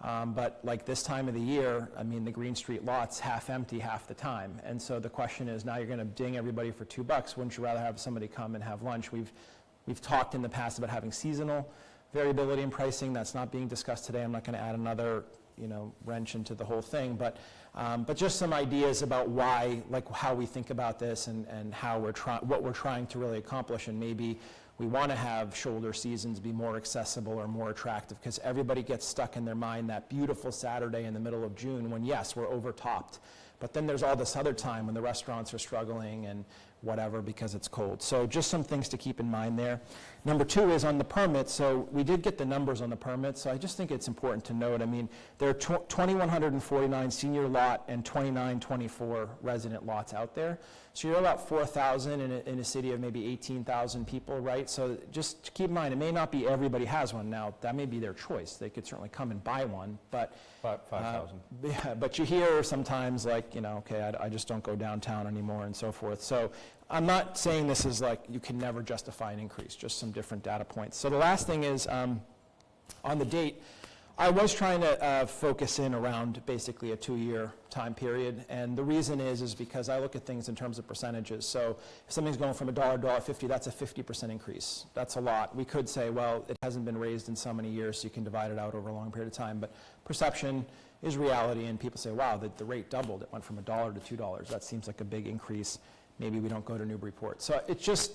But like this time of the year, I mean, the Green Street lot's half empty half the time. And so the question is, now you're going to ding everybody for $2. Wouldn't you rather have somebody come and have lunch? We've talked in the past about having seasonal variability in pricing. That's not being discussed today. I'm not going to add another wrench into the whole thing, but just some ideas about why, like how we think about this and how what we're trying to really accomplish, and maybe we want to have shoulder seasons be more accessible or more attractive, because everybody gets stuck in their mind that beautiful Saturday in the middle of June when, yes, we're overtopped, but then there's all this other time when the restaurants are struggling and whatever because it's cold. So just some things to keep in mind there. Number two is on the permits. So we did get the numbers on the permits, so I just think it's important to note, I mean, there are 2,149 senior lot and 2,924 resident lots out there. So you're about 4,000 in a city of maybe 18,000 people, right? So just keep in mind, it may not be everybody has one. Now, that may be their choice. They could certainly come and buy one, but 5,000. yeah, but you hear sometimes like, okay, I just don't go downtown anymore and so forth. So I'm not saying this is like you can never justify an increase, just some different data points. So the last thing is on the date, I was trying to focus in around basically a 2-year time period, and the reason is because I look at things in terms of percentages. So if something's going from $1 to $1.50, that's a 50% increase. That's a lot. We could say, well, it hasn't been raised in so many years, so you can divide it out over a long period of time, but perception is reality, and people say, wow, the rate doubled. It went from $1 to $2. That seems like a big increase. Maybe we don't go to Newburyport. So it's just,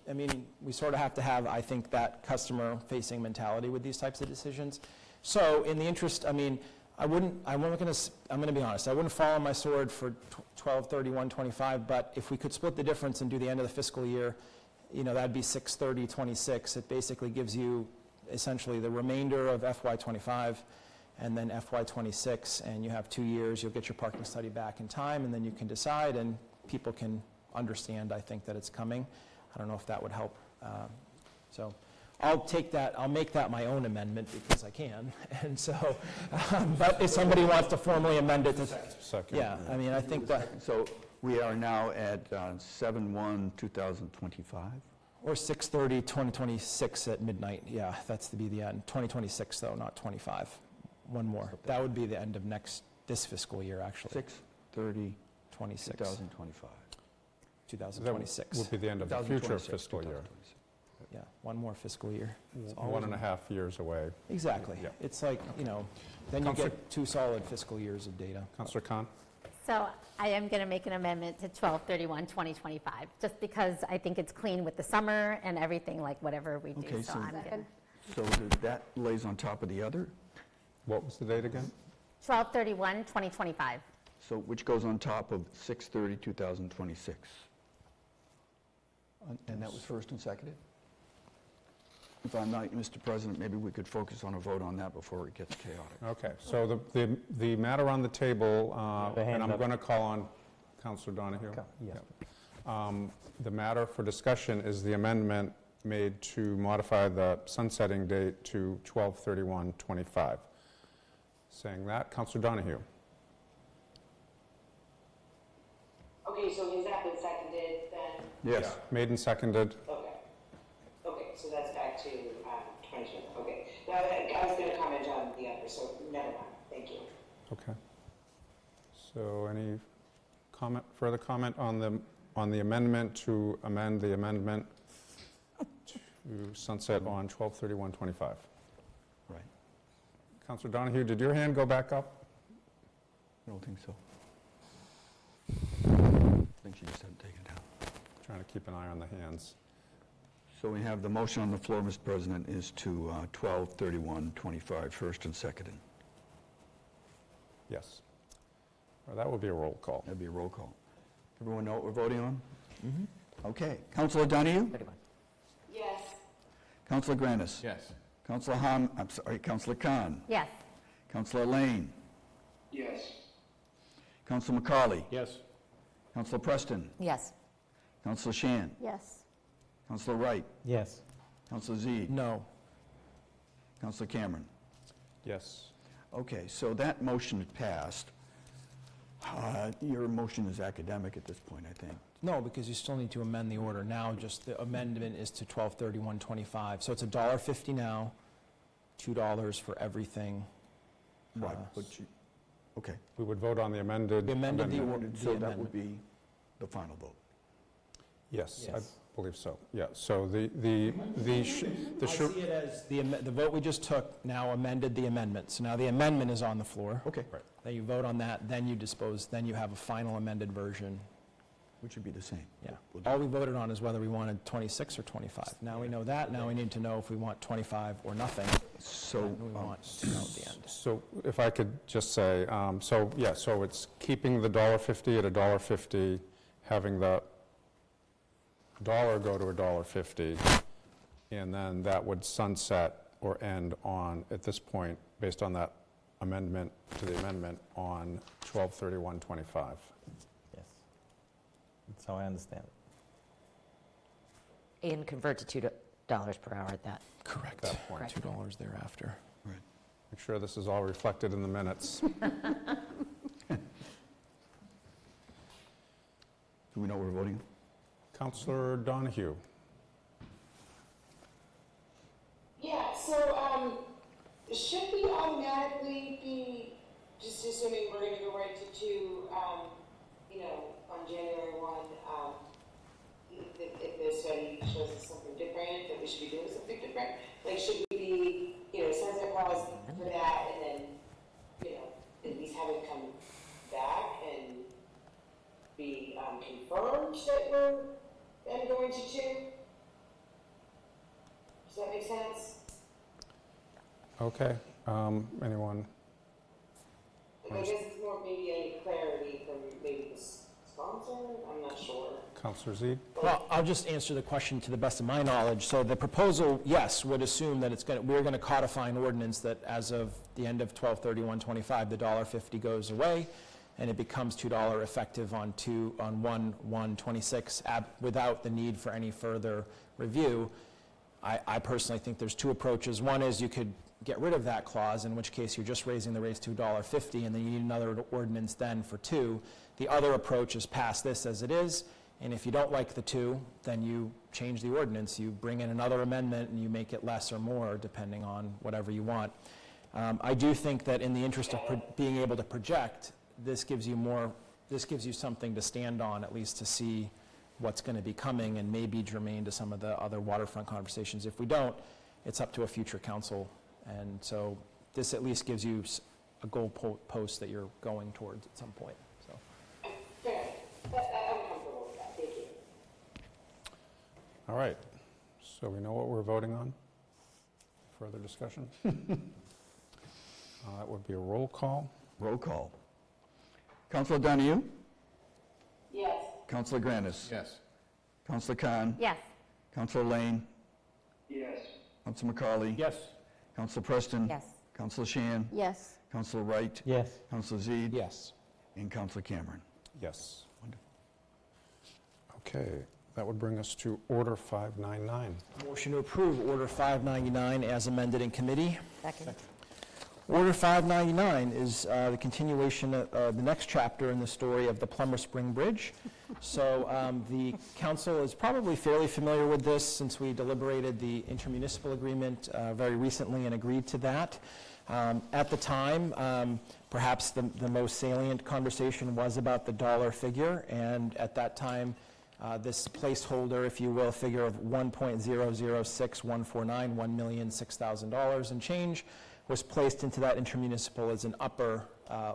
I mean, we sort of have to have, I think, that customer-facing mentality with these types of decisions. So in the interest, I mean, I'm going to be honest, I wouldn't fall on my sword for 12/31/25, but if we could split the difference and do the end of the fiscal year, that'd be 6/30/26. It basically gives you essentially the remainder of FY25 and then FY26, and you have 2 years. You'll get your parking study back in time, and then you can decide, and people can understand, I think, that it's coming. I don't know if that would help. So I'll take that, I'll make that my own amendment because I can. And so, but if somebody wants to formally amend it to, Second. yeah, I mean, I think that, So we are now at 7/1/2025? or 6/30/2026 at midnight, yeah, that's to be the end. 2026 though, not 25. One more. That would be the end of this fiscal year, actually. 6/30/2025. 2026. That would be the end of the future fiscal year. Yeah, one more fiscal year. It's always 1.5 years away. Exactly. Yeah. It's like, then you get 2 solid fiscal years of data. Councilor Khan? So I am going to make an amendment to 12/31/2025, just because I think it's clean with the summer and everything, like whatever we do. Okay, So so- I'm gonna- So that lays on top of the other? What was the date again? 12/31/2025. So which goes on top of 6/30/2026. And that was first and seconded? If I'm not, Mr. President, maybe we could focus on a vote on that before it gets chaotic. Okay, so the matter on the table, The and hand I'm up. going to call on Counselor Donahue. Yes. The matter for discussion is the amendment made to modify the sunsetting date to 12/31/25. Saying that, Counselor Donahue. Okay, so has that been seconded then? Yes. Made and seconded. Okay. Okay, so that's back to 2020. Okay. Now, I was going to comment on the other, so never mind. Thank you. Okay. So any further comment on the amendment to amend the amendment to sunset on 12/31/25? Right. Counselor Donahue, did your hand go back up? I don't think so. I think she just hadn't taken it down. Trying to keep an eye on the hands. So we have the motion on the floor, Mr. President, is to 12/31/25, first and seconded. Yes. Well, that would be a roll call. That'd be a roll call. Everyone know what we're voting on? Okay. Councilor Donahue? Yes. Councilor Granis? Yes. Councilor Khan? Yes. Councilor Lane? Yes. Councilor McCauley? Yes. Councilor Preston? Yes. Councilor Shan? Yes. Councilor Wright? Yes. Councilor Zede? No. Councilor Cameron? Yes. Okay, so that motion passed. Your motion is academic at this point, I think. No, because you still need to amend the order. Now, just the amendment is to 12/31/25. So it's $1.50 now, $2 for everything. Right, but you, okay. We would vote on the amended. We amended the amendment. order. So that would be the final vote. Yes, I Yes. believe so. Yeah, so the I see it as the vote we just took now amended the amendment. So now the amendment is on the floor. Okay. Right. Then you vote on that, then you dispose, then you have a final amended version. Which would be the same. Yeah. We'll do All we voted on is whether we wanted 26 or 25. Now we know that. Now we need to know if we want 25 or nothing. So, And we want to know at the end. So if I could just say, so it's keeping the $1.50 at $1.50, having the dollar go to $1.50, and then that would sunset or end on, at this point, based on that amendment to the amendment, on 12/31/25. Yes. That's how I understand it. And convert to $2 per hour at that. Correct. That point. Correct. $2 thereafter. right. Make sure this is all reflected in the minutes. Do we know what we're voting on? Counselor Donahue. Yeah, so, should we automatically be, just assuming we're gonna go right to two, on January 1, if the study shows us something different, that we should be doing something different? Like, should we be, sunset clause for that, and then, at least have it come back and be, confirmed that we're then going to two? Does that make sense? Okay, anyone? Like, I guess it's more maybe any clarity from maybe the sponsor, I'm not sure. Counselor Zede? Well, I'll just answer the question to the best of my knowledge. So the proposal, yes, would assume that we're going to codify an ordinance that as of the end of 12/31/25, the $1.50 goes away, and it becomes $2 effective on 1/1/26 without the need for any further review. I personally think there's two approaches. One is you could get rid of that clause, in which case you're just raising the rates to $1.50, and then you need another ordinance then for two. The other approach is pass this as it is, and if you don't like the two, then you change the ordinance. You bring in another amendment, and you make it less or more, depending on whatever you want. I do think that in the interest of being able to project, this gives you something to stand on, at least to see what's going to be coming and maybe germane to some of the other waterfront conversations. If we don't, it's up to a future council. And so this at least gives you a goal post that you're going towards at some point. So. Fair. I'm comfortable with that, thank you. All right, so we know what we're voting on? Further discussion? That would be a roll call. Roll call. Councilor Donahue? Yes. Councilor Grandis? Yes. Councilor Khan? Yes. Councilor Lane? Yes. Councilor McCauley? Yes. Councilor Preston? Yes. Councilor Shan? Yes. Councilor Wright? Yes. Councilor Zede? Yes. And Councilor Cameron. Yes. Okay, that would bring us to Order 599. Motion to approve Order 599 as amended in committee. Second. Order 599 is the continuation of the next chapter in the story of the Plummer Spring Bridge. So the council is probably fairly familiar with this since we deliberated the intermunicipal agreement very recently and agreed to that. At the time, perhaps the most salient conversation was about the dollar figure, and at that time, this placeholder, if you will, figure of $1.006149, $1,006,000 and change, was placed into that intermunicipal as an upper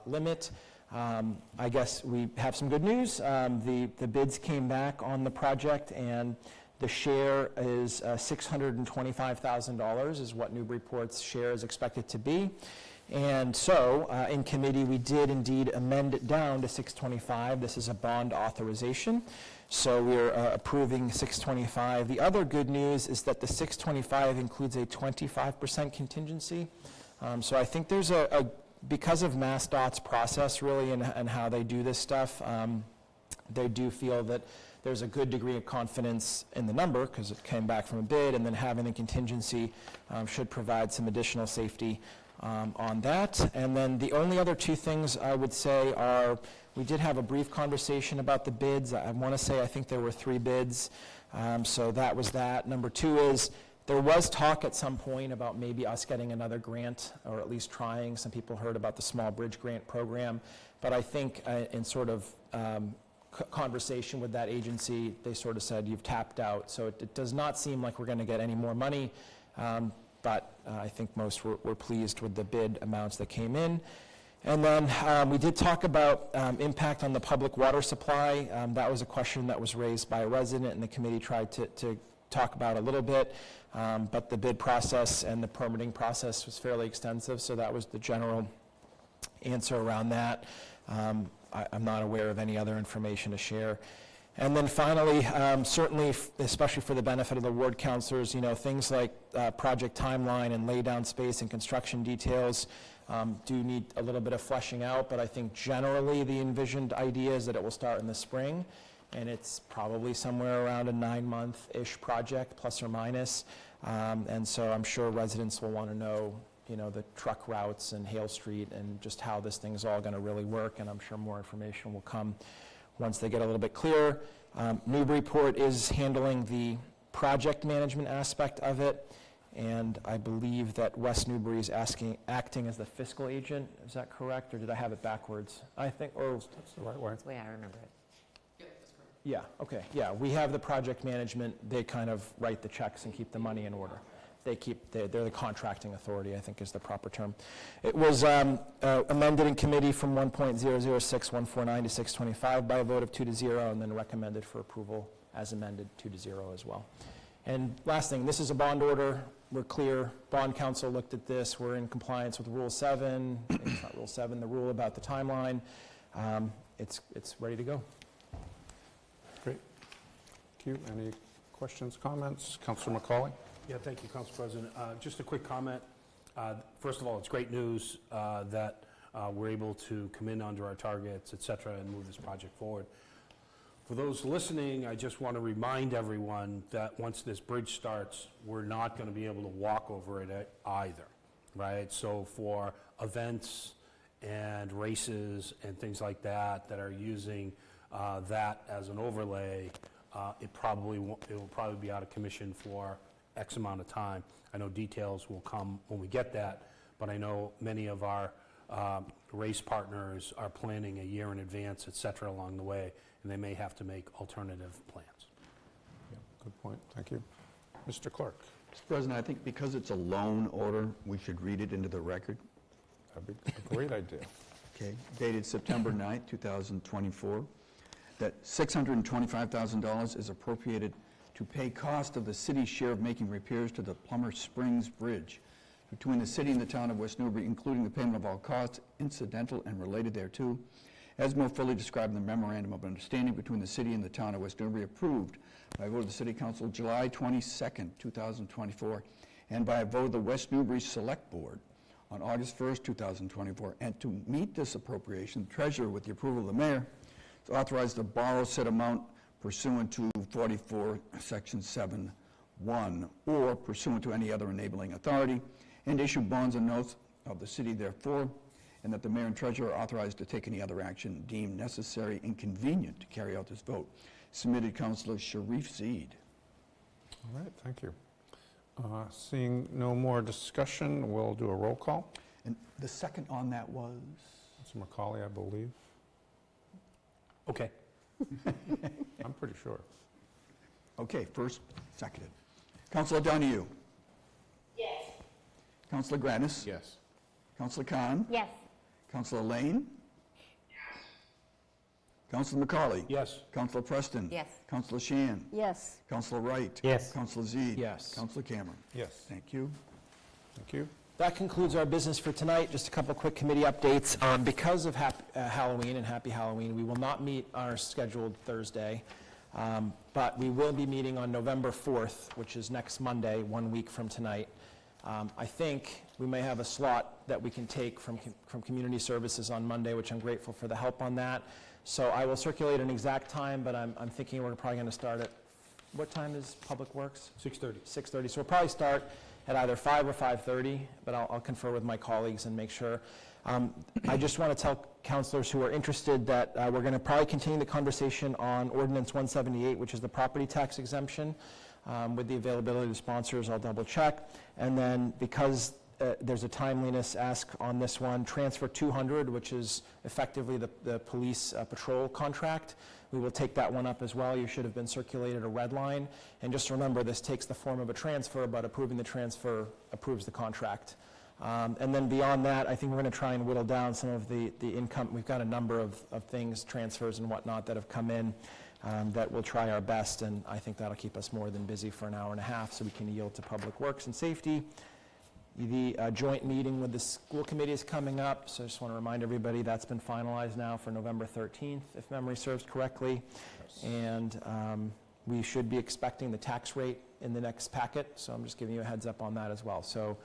limit. I guess we have some good news. The bids came back on the project, and the share is $625,000 is what Newburyport's share is expected to be. And so, in committee, we did indeed amend it down to $625,000. This is a bond authorization. So we're approving $625,000. The other good news is that the $625,000 includes a 25% contingency. So I think there's because of MassDOT's process really and how they do this stuff, they do feel that there's a good degree of confidence in the number because it came back from a bid, and then having the contingency should provide some additional safety on that. And then the only other two things I would say are, we did have a brief conversation about the bids. I want to say I think there were 3 bids, so that was that. Number 2 is, there was talk at some point about maybe us getting another grant, or at least trying. Some people heard about the small bridge grant program, but I think in sort of conversation with that agency, they sort of said, you've tapped out. So it does not seem like we're going to get any more money, but I think most were pleased with the bid amounts that came in. And then we did talk about impact on the public water supply. That was a question that was raised by a resident, and the committee tried to talk about a little bit, but the bid process and the permitting process was fairly extensive, so that was the general answer around that. I'm not aware of any other information to share. And then finally, certainly, especially for the benefit of the ward councilors, things like project timeline and laydown space and construction details do need a little bit of fleshing out, but I think generally the envisioned idea is that it will start in the spring, and it's probably somewhere around a 9-month-ish project, plus or minus. And so I'm sure residents will want to know, the truck routes and Hale Street and just how this thing's all going to really work, and I'm sure more information will come once they get a little bit clearer. Newburyport is handling the project management aspect of it, and I believe that West Newbury is acting as the fiscal agent. Is that correct, or did I have it backwards? I think, or That's the right way. That's the way I remember it. yeah, okay, yeah, we have the project management. They kind of write the checks and keep the money in order. They're the contracting authority, I think is the proper term. It was amended in committee from 1.006149 to 625 by a vote of 2-0, and then recommended for approval as amended 2-0 as well. And last thing, this is a bond order. We're clear. Bond counsel looked at this. We're in compliance with Rule 7. It's not Rule 7, the rule about the timeline. It's ready to go. Great. Thank you. Any questions, comments? Councilor McCauley? Yeah, thank you, Council President. Just a quick comment. First of all, it's great news that we're able to come in under our targets, et cetera, and move this project forward. For those listening, I just want to remind everyone that once this bridge starts, we're not going to be able to walk over it either, right? So for events and races and things like that that are using that as an overlay, it will probably be out of commission for X amount of time. I know details will come when we get that, but I know many of our race partners are planning a year in advance, et cetera, along the way, and they may have to make alternative plans. Yeah, good point. Thank you. Mr. Clerk? Mr. President, I think because it's a loan order, we should read it into the record. That'd be a great idea. Okay, dated September 9th, 2024, that $625,000 is appropriated to pay cost of the city's share of making repairs to the Plummer Springs Bridge between the city and the town of West Newbury, including the payment of all costs incidental and related thereto, as more fully described in the memorandum of understanding between the city and the town of West Newbury, approved by a vote of the City Council July 22nd, 2024, and by a vote of the West Newbury Select Board on August 1st, 2024, and to meet this appropriation, the treasurer, with the approval of the mayor, is authorized to borrow said amount pursuant to 44, Section 7(1), or pursuant to any other enabling authority, and issue bonds and notes of the city therefore, and that the mayor and treasurer are authorized to take any other action deemed necessary and convenient to carry out this vote. Submitted, Councilor Sharif Zeid. All right, thank you. Seeing no more discussion, we'll do a roll call. And the second on that was? It's Macaulay, I believe. Okay. I'm pretty sure. Okay, first, seconded. Councilor Donahue? Yes. Councilor Granis? Yes. Councilor Khan? Yes. Councilor Lane? Yes. Councilor Macaulay? Yes. Councilor Preston? Yes. Councilor Shan? Yes. Councilor Wright? Yes. Councilor Zeid? Yes. Councilor Cameron? Yes. Thank you. Thank you. That concludes our business for tonight. Just a couple quick committee updates. Because of Halloween and Happy Halloween, we will not meet on our scheduled Thursday, but we will be meeting on November 4th, which is next Monday, 1 week from tonight. I think we may have a slot that we can take from Community Services on Monday, which I'm grateful for the help on that. So I will circulate an exact time, but I'm thinking we're probably going to start at, what time is Public Works? 6:30. 6:30. So we'll probably start at either 5 or 5:30, but I'll confer with my colleagues and make sure. I just want to tell councilors who are interested that we're going to probably continue the conversation on Ordinance 178, which is the property tax exemption. With the availability of sponsors, I'll double check. And then because there's a timeliness ask on this one, Transfer 200, which is effectively the police patrol contract, we will take that one up as well. You should have been circulated a red line. And just remember, this takes the form of a transfer, but approving the transfer approves the contract. And then beyond that, I think we're going to try and whittle down some of the income. We've got a number of things, transfers and whatnot, that have come in that we'll try our best, and I think that'll keep us more than busy for an hour and a half so we can yield to Public Works and Safety. The joint meeting with the school committee is coming up, so I just want to remind everybody that's been finalized now for November 13th, if memory serves correctly. Yes. And we should be expecting the tax rate in the next packet, so I'm just giving you a heads up on that as well. So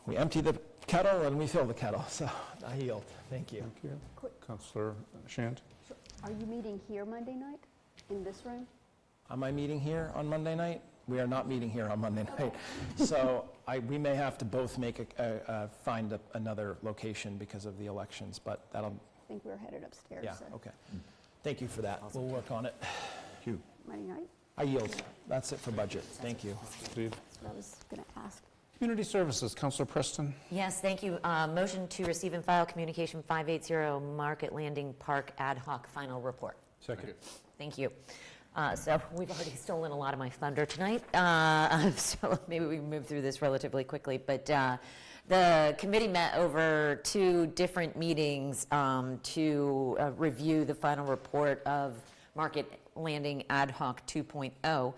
we empty the kettle and we fill the kettle, so I yield. Thank you. Thank you. Councilor Shand? So are you meeting here Monday night in this room? Am I meeting here on Monday night? We are not meeting here on Monday night. So we may have to both make find another location because of the elections, but that'll... I think we're headed upstairs. Yeah, so. okay. Thank you for that. We'll work on it. Thank you. Monday night? I yield. That's it for budget. Thank you. Steve? That's what I was going to ask. Community Services, Councilor Preston. Yes, thank you. Motion to receive and file Communication 580 Market Landing Park Ad Hoc Final Report. Second. Thank you. So we've already stolen a lot of my thunder tonight, so maybe we can move through this relatively quickly. But the committee met over 2 different meetings to review the final report of Market Landing Ad Hoc 2.0.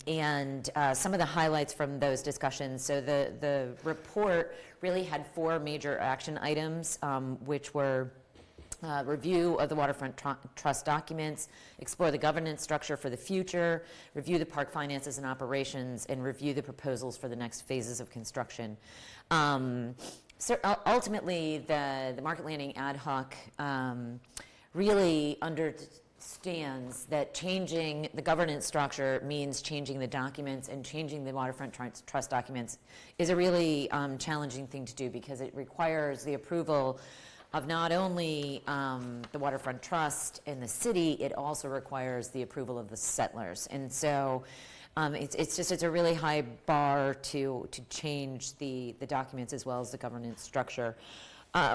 And some of the highlights from those discussions. So the report really had 4 major action items, which were review of the waterfront trust documents, explore the governance structure for the future, review the park finances and operations, and review the proposals for the next phases of construction. So ultimately, the Market Landing Ad Hoc really understands that changing the governance structure means changing the documents, and changing the waterfront trust documents is a really challenging thing to do, because it requires the approval of not only the waterfront trust and the city, it also requires the approval of the settlers. And so it's a really high bar to change the documents as well as the governance structure.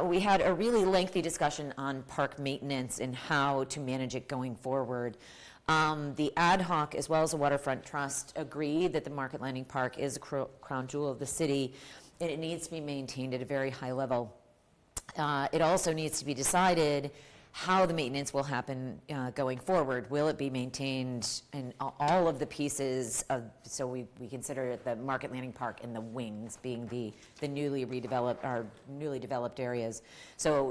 We had a really lengthy discussion on park maintenance and how to manage it going forward. The ad hoc as well as the waterfront trust agreed that the Market Landing Park is a crown jewel of the city, and it needs to be maintained at a very high level. It also needs to be decided how the maintenance will happen going forward. Will it be maintained in all of the pieces of, so we consider the Market Landing Park and the wings being the newly redeveloped, or newly developed areas. So,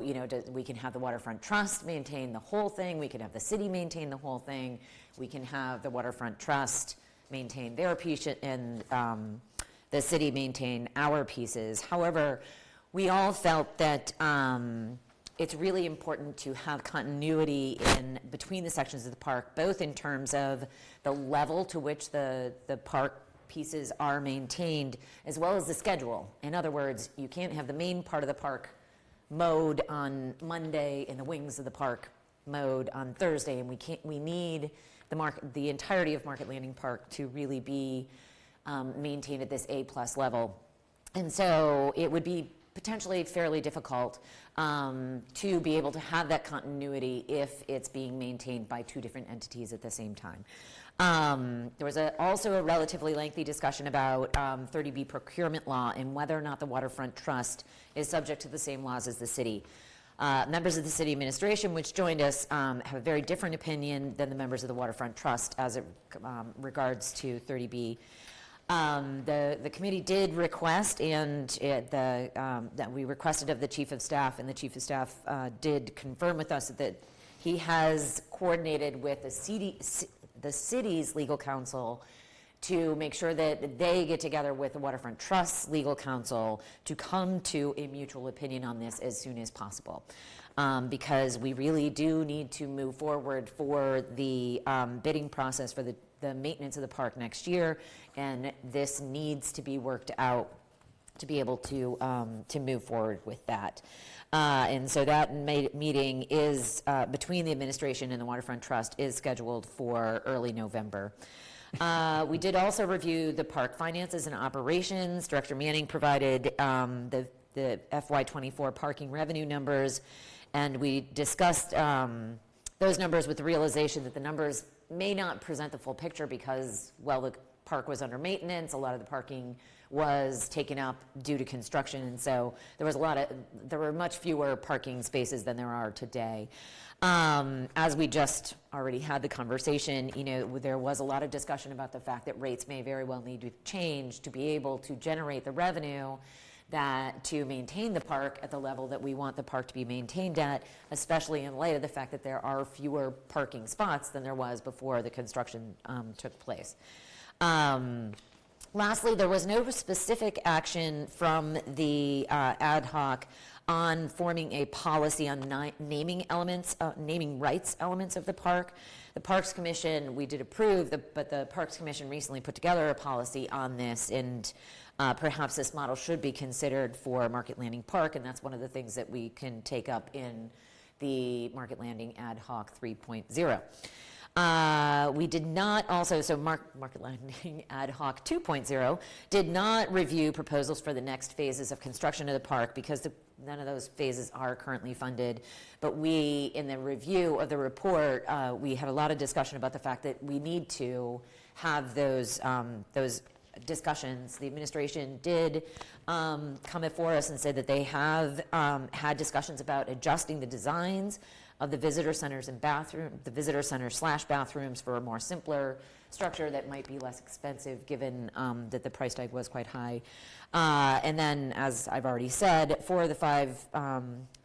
we can have the Waterfront Trust maintain the whole thing, we can have the city maintain the whole thing, we can have the Waterfront Trust maintain their piece, and the city maintain our pieces. However, we all felt that it's really important to have continuity in between the sections of the park, both in terms of the level to which the park pieces are maintained, as well as the schedule. In other words, you can't have the main part of the park mowed on Monday and the wings of the park mowed on Thursday, and we need the entirety of Market Landing Park to really be maintained at this A+ level. And so it would be potentially fairly difficult to be able to have that continuity if it's being maintained by two different entities at the same time. There was also a relatively lengthy discussion about 30B procurement law and whether or not the Waterfront Trust is subject to the same laws as the city. Members of the city administration, which joined us, have a very different opinion than the members of the Waterfront Trust as it regards to 30B. The committee did request, and that we requested of the Chief of Staff, and the Chief of Staff did confirm with us that he has coordinated with the city's legal counsel to make sure that they get together with the Waterfront Trust's legal counsel to come to a mutual opinion on this as soon as possible. Because we really do need to move forward for the bidding process for the maintenance of the park next year, and this needs to be worked out to be able to move forward with that. And so that meeting is between the administration and the Waterfront Trust is scheduled for early November. We did also review the park finances and operations. Director Manning provided the FY24 parking revenue numbers, and we discussed those numbers with the realization that the numbers may not present the full picture because, well, the park was under maintenance, a lot of the parking was taken up due to construction, and so there were much fewer parking spaces than there are today. As we just already had the conversation, there was a lot of discussion about the fact that rates may very well need to change to be able to generate the revenue to maintain the park at the level that we want the park to be maintained at, especially in light of the fact that there are fewer parking spots than there was before the construction took place. Lastly, there was no specific action from the ad hoc on forming a policy on naming rights elements of the park. The Parks Commission, we did approve, but the Parks Commission recently put together a policy on this, and perhaps this model should be considered for Market Landing Park, and that's one of the things that we can take up in the Market Landing Ad Hoc 3.0. We did not also, so Market Landing Ad Hoc 2.0 did not review proposals for the next phases of construction of the park because none of those phases are currently funded. But we, in the review of the report, we had a lot of discussion about the fact that we need to have those discussions. The administration did come before us and said that they have had discussions about adjusting the designs of the visitor centers and the visitor center/bathrooms for a more simpler structure that might be less expensive given that the price tag was quite high. And then, as I've already said, 4 of the 5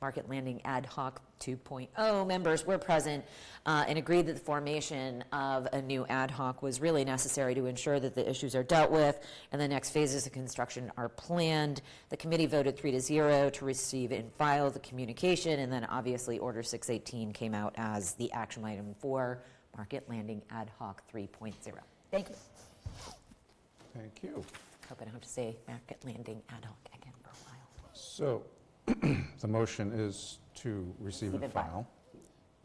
Market Landing Ad Hoc 2.0 members were present and agreed that the formation of a new ad hoc was really necessary to ensure that the issues are dealt with and the next phases of construction are planned. The committee voted 3-0 to receive and file the communication, and then obviously Order 618 came out as the action item for Market Landing Ad Hoc 3.0. Thank you. Thank you. Hope I don't have to say Market Landing Ad Hoc again for a while. So the motion is to receive and file.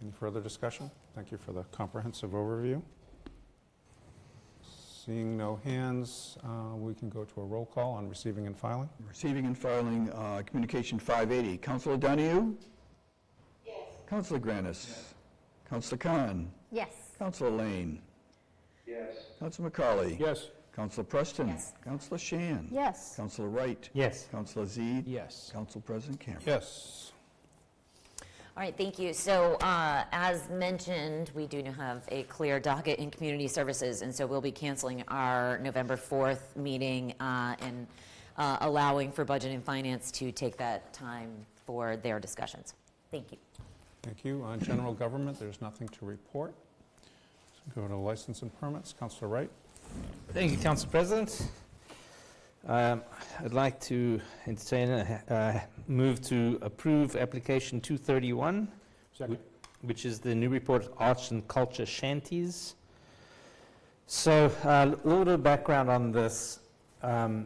Any further discussion? Thank you for the comprehensive overview. Seeing no hands, we can go to a roll call on receiving and filing. Receiving and filing Communication 580. Councilor Donahue? Yes. Councilor Granis? Yes. Councilor Khan? Yes. Councilor Lane? Yes. Councilor McCauley? Yes. Councilor Preston? Yes. Councilor Shan? Yes. Councilor Wright? Yes. Councilor Zede? Yes. Council President Cameron? Yes. All right, thank you. So as mentioned, we do have a clear docket in community services, and so we'll be canceling our November 4th meeting and allowing for budget and finance to take that time for their discussions. Thank you. Thank you. On general government, there's nothing to report. So go to license and permits. Councilor Wright. Thank you, Council President. I'd like to entertain a move to approve application 231, which is the Newburyport Arts and Culture Shanties. So a little bit of background on this. There's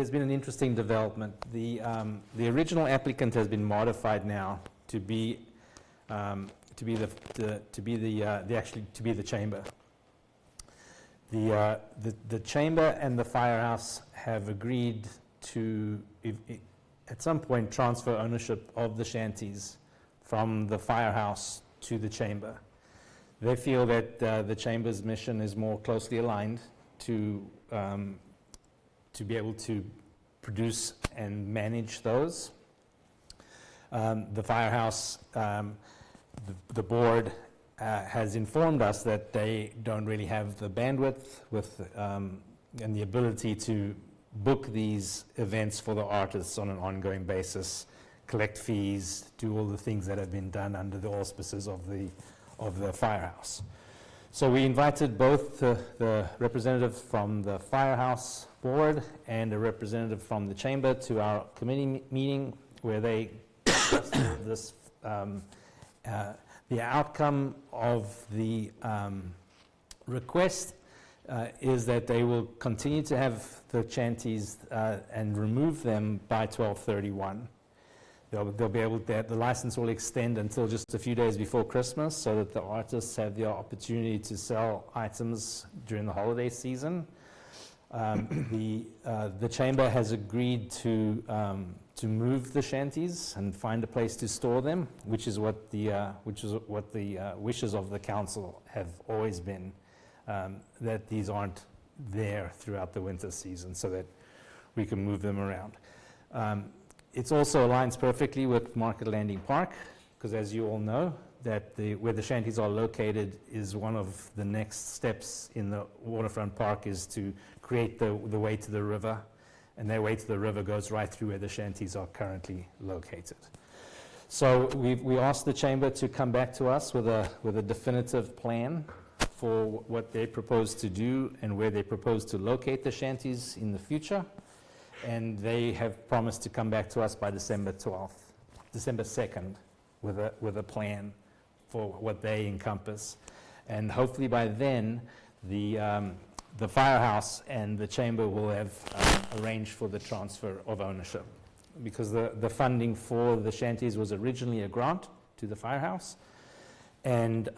been an interesting development. The original applicant has been modified now to be the chamber. The chamber and the firehouse have agreed to, at some point, transfer ownership of the shanties from the firehouse to the chamber. They feel that the chamber's mission is more closely aligned to be able to produce and manage those. The firehouse, the board has informed us that they don't really have the bandwidth and the ability to book these events for the artists on an ongoing basis, collect fees, do all the things that have been done under the auspices of the firehouse. So we invited both the representative from the firehouse board and a representative from the chamber to our committee meeting where they discussed this. The outcome of the request is that they will continue to have the shanties and remove them by 12/31. They'll be able to, the license will extend until just a few days before Christmas so that the artists have the opportunity to sell items during the holiday season. The chamber has agreed to move the shanties and find a place to store them, which is what the wishes of the council have always been, that these aren't there throughout the winter season, so that we can move them around. It also aligns perfectly with Market Landing Park, because as you all know, that where the shanties are located is one of the next steps in the waterfront park is to create the way to the river, and that way to the river goes right through where the shanties are currently located. So we asked the chamber to come back to us with a definitive plan for what they propose to do and where they propose to locate the shanties in the future. And they have promised to come back to us by December 2nd, with a plan for what they encompass. And hopefully by then, the firehouse and the chamber will have arranged for the transfer of ownership. Because the funding for the shanties was originally a grant to the firehouse, and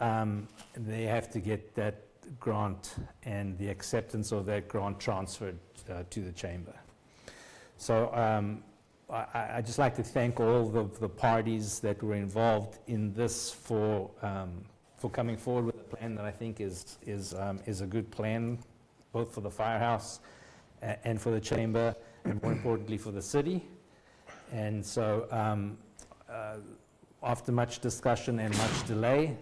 they have to get that grant and the acceptance of that grant transferred to the chamber. So I'd just like to thank all the parties that were involved in this for coming forward with a plan that I think is a good plan, both for the firehouse and for the chamber, and more importantly for the city. And so after much discussion and much delay,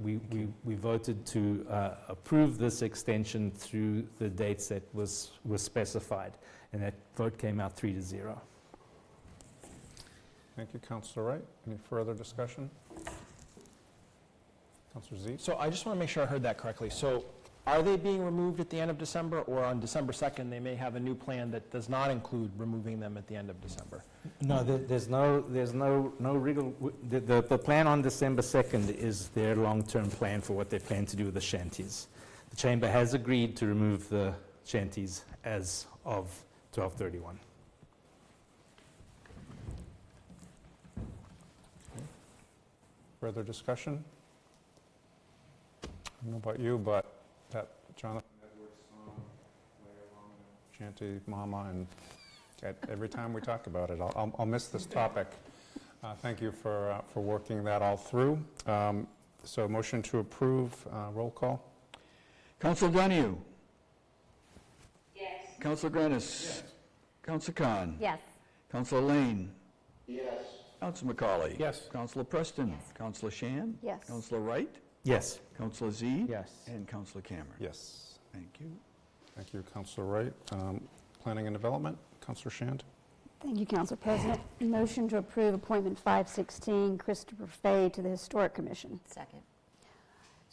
we voted to approve this extension through the dates that was specified. And that vote came out 3-0. Thank you, Councilor Wright. Any further discussion? Councilor Z? So I just want to make sure I heard that correctly. So are they being removed at the end of December, or on December 2nd, they may have a new plan that does not include removing them at the end of December? No, there's no real, the plan on December 2nd is their long-term plan for what they plan to do with the shanties. The chamber has agreed to remove the shanties as of 12/31. Further discussion? I don't know about you, but that Jonathan Edwards song, Lay Along the Shanty Mama, and every time we talk about it, I'll miss this topic. Thank you for working that all through. So motion to approve, roll call. Councilor Donahue? Yes. Councilor Grannis? Yes. Councilor Khan? Yes. Councilor Lane? Yes. Counselor McCauley? Yes. Counselor Preston? Yes. Counselor Shan? Yes. Counselor Wright? Yes. Counselor Z? Yes. And Counselor Cameron? Yes. Thank you. Thank you, Councilor Wright. Planning and Development, Councilor Shand. Thank you, Council President. Motion to approve appointment 516, Christopher Fay to the Historic Commission. Second.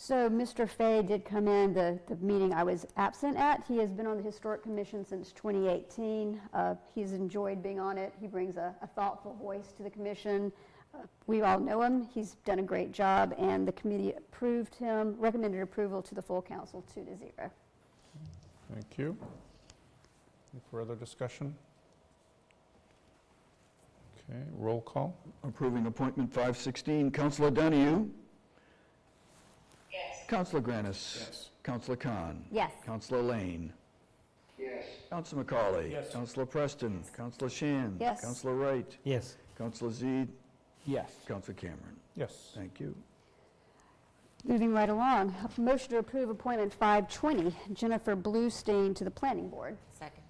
So Mr. Fay did come in the meeting I was absent at. He has been on the Historic Commission since 2018. He's enjoyed being on it. He brings a thoughtful voice to the commission. We all know him. He's done a great job, and the committee approved him, recommended approval to the full council 2-0. Thank you. Any further discussion? Okay, roll call. Approving appointment 516, Counselor Donahue? Yes. Counselor Granis? Yes. Counselor Khan? Yes. Counselor Lane? Yes. Counselor McCauley? Yes. Counselor Preston? Counselor Shan? Yes. Counselor Wright? Yes. Counselor Z? Yes. Counselor Cameron? Yes. Thank you. Moving right along, a motion to approve appointment 520, Jennifer Bluestein to the Planning Board. Second.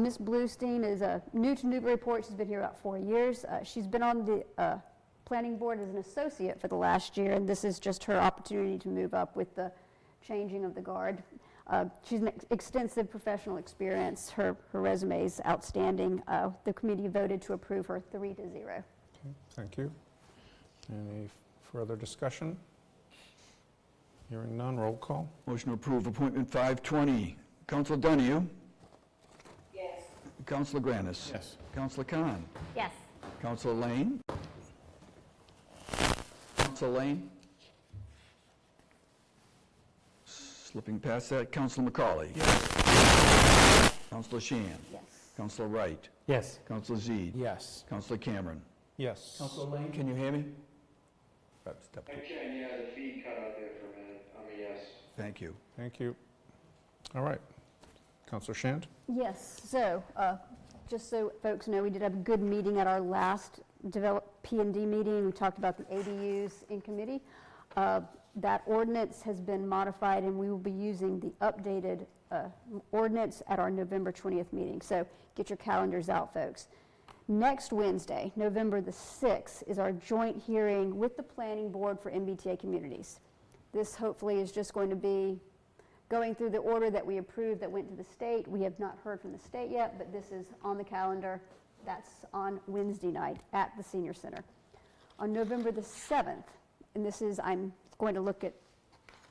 Ms. Bluestein is new to Newburyport. She's been here about 4 years. She's been on the Planning Board as an associate for the last year, and this is just her opportunity to move up with the changing of the guard. She's an extensive professional experience. Her resume is outstanding. The committee voted to approve her 3-0. Okay, thank you. Any further discussion? Hearing none, roll call. Motion to approve appointment 520, Counselor Donahue? Yes. Counselor Granis? Yes. Counselor Khan? Yes. Counselor Lane? Counselor Lane? Slipping past that, Counselor McCauley? Yes. Counselor Shan? Yes. Counselor Wright? Yes. Counselor Z? Yes. Counselor Cameron? Yes. Counselor Lane, can you hear me? Step. I can, yeah, the feed cut out there for a minute. I'm a yes. Thank you. Thank you. All right. Councilor Shand? Yes, so just so folks know, we did have a good meeting at our last P&D meeting. We talked about the ADUs in committee. That ordinance has been modified, and we will be using the updated ordinance at our November 20th meeting. So get your calendars out, folks. Next Wednesday, November the 6th, is our joint hearing with the Planning Board for MBTA communities. This hopefully is just going to be going through the order that we approved that went to the state. We have not heard from the state yet, but this is on the calendar. That's on Wednesday night at the Senior Center. On November the 7th, and this is, I'm going to look at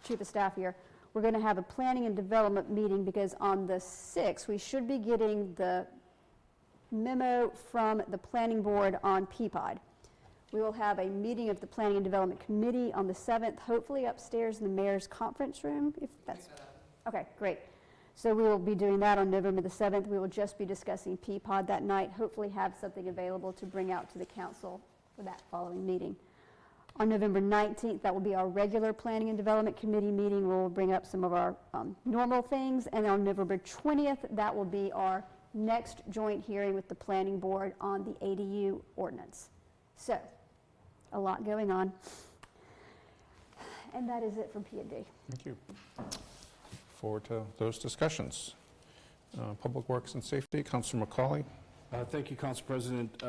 Chief of Staff here, we're going to have a planning and development meeting because on the 6th, we should be getting the memo from the Planning Board on Peapod. We will have a meeting of the Planning and Development Committee on the 7th, hopefully upstairs in the Mayor's Conference Room, if that's... Okay, great. So we will be doing that on November the 7th. We will just be discussing Peapod that night, hopefully have something available to bring out to the council for that following meeting. On November 19th, that will be our regular Planning and Development Committee meeting, where we'll bring up some of our normal things. And on November 20th, that will be our next joint hearing with the Planning Board on the ADU ordinance. So, a lot going on. And that is it for P&D. Thank you. Forward to those discussions. Public Works and Safety, Councilor McCauley. Thank you, Council President.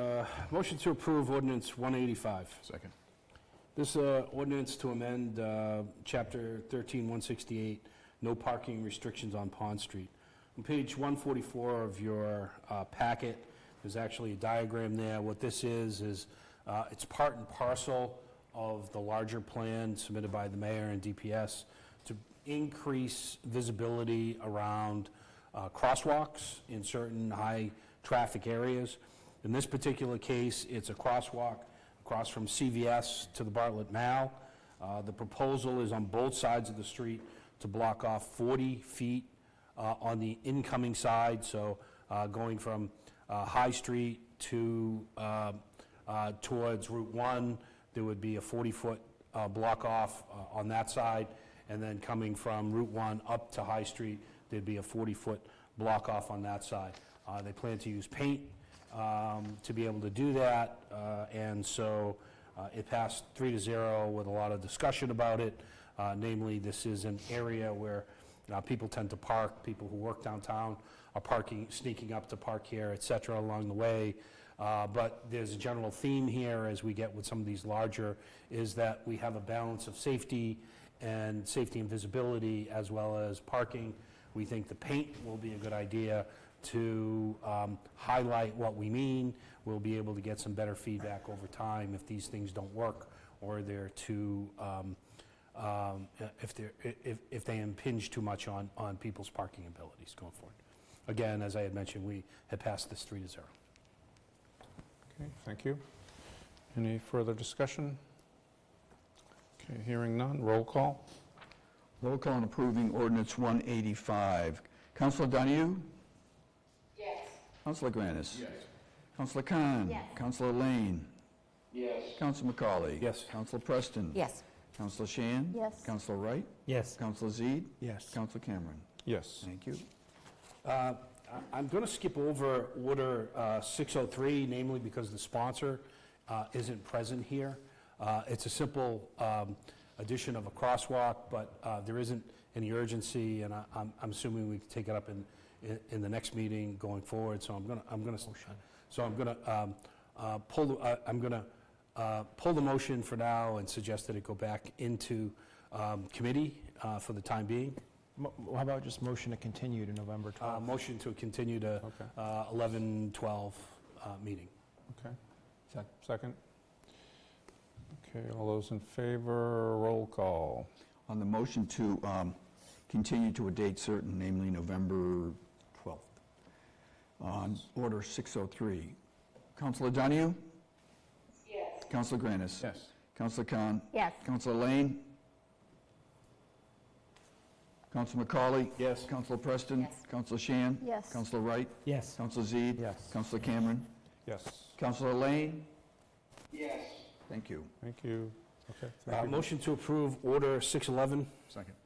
Motion to approve ordinance 185. Second. This ordinance to amend Chapter 13-168, no parking restrictions on Pond Street. On page 144 of your packet, there's actually a diagram there. What this is it's part and parcel of the larger plan submitted by the mayor and DPS to increase visibility around crosswalks in certain high-traffic areas. In this particular case, it's a crosswalk across from CVS to the Bartlett Mall. The proposal is on both sides of the street to block off 40 feet on the incoming side, so going from High Street to towards Route 1, there would be a 40-foot block off on that side, and then coming from Route 1 up to High Street, there'd be a 40-foot block off on that side. They plan to use paint to be able to do that, and so it passed 3-0 with a lot of discussion about it. Namely, this is an area where people tend to park. People who work downtown are parking, sneaking up to park here, et cetera, along the way. But there's a general theme here as we get with some of these larger, is that we have a balance of safety and visibility as well as parking. We think the paint will be a good idea to highlight what we mean. We'll be able to get some better feedback over time if these things don't work or they're too, if they impinge too much on people's parking abilities going forward. Again, as I had mentioned, we had passed this 3-0. Okay, thank you. Any further discussion? Okay, hearing none, roll call. Roll call on approving ordinance 185. Councilor Donahue? Yes. Councilor Granis? Yes. Councilor Khan? Yes. Councilor Lane? Yes. Councilor McCauley? Yes. Councilor Preston? Yes. Councilor Shan? Yes. Councilor Wright? Yes. Councilor Zede? Yes. Councilor Cameron? Yes. Thank you. I'm going to skip over Order 603, namely because the sponsor isn't present here. It's a simple addition of a crosswalk, but there isn't any urgency, and I'm assuming we can take it up in the next meeting going forward. So I'm going to pull the motion for now and suggest that it go back into committee for the time being. How about just motion to continue to November 12th? Motion to continue to 11/12 meeting. Okay. Second? Okay, all those in favor, roll call. On the motion to continue to a date certain, namely November 12th. On order 603. Councilor Donahue? Yes. Councilor Granis? Yes. Councilor Khan? Yes. Councilor Lane? Councilor McCauley? Yes. Councilor Preston? Yes. Councilor Shan? Yes. Councilor Wright? Yes. Councilor Zede? Yes. Councilor Cameron? Yes. Councilor Lane? Yes. Thank you. Thank you. Okay, thank you. Motion to approve Order 611. Second.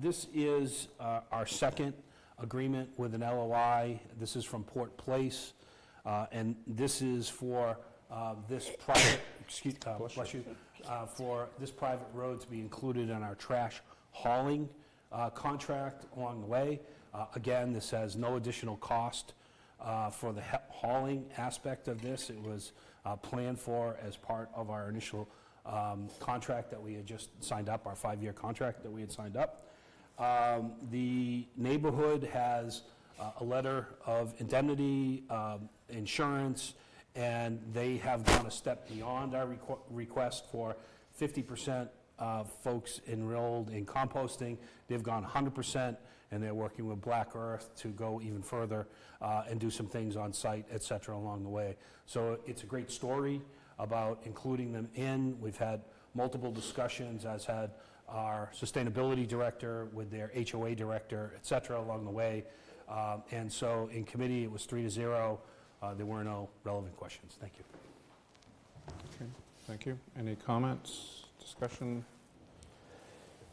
This is our second agreement with an LOI. This is from Port Place, and this is for this private, bless you, for this private road to be included in our trash hauling contract along the way. Again, this has no additional cost for the hauling aspect of this. It was planned for as part of our initial contract that we had just signed up, our 5-year contract that we had signed up. The neighborhood has a letter of indemnity, insurance, and they have gone a step beyond our request for 50% folks enrolled in composting. They've gone 100%, and they're working with Black Earth to go even further and do some things on site, et cetera, along the way. So it's a great story about including them in. We've had multiple discussions, as had our sustainability director with their HOA director, et cetera, along the way. And so in committee, it was 3-0. There were no relevant questions. Thank you. Okay, thank you. Any comments, discussion?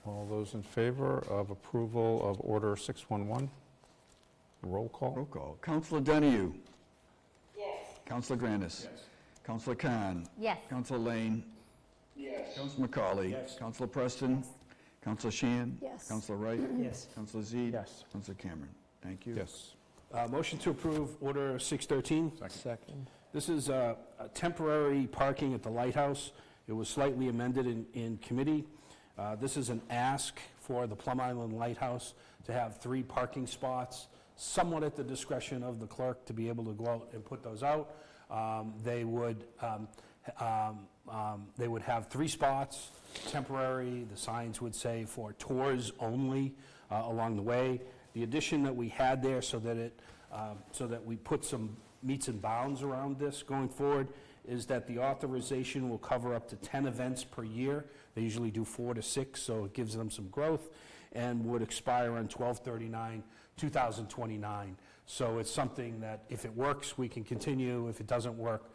All those in favor of approval of Order 611? Roll call. Roll call. Councilor Donahue? Yes. Councilor Granis? Yes. Councilor Khan? Yes. Councilor Lane? Yes. Councilor McCauley? Yes. Councilor Preston? Councilor Shan? Yes. Councilor Wright? Yes. Councilor Zede? Yes. Councilor Cameron? Thank you. Yes. Motion to approve Order 613. Second. This is a temporary parking at the lighthouse. It was slightly amended in committee. This is an ask for the Plum Island Lighthouse to have 3 parking spots, somewhat at the discretion of the clerk to be able to go out and put those out. They would have 3 spots, temporary. The signs would say for tours only along the way. The addition that we had there so that we put some meets and bounds around this going forward is that the authorization will cover up to 10 events per year. They usually do 4 to 6, so it gives them some growth, and would expire on 12/39/2029. So it's something that if it works, we can continue. If it doesn't work,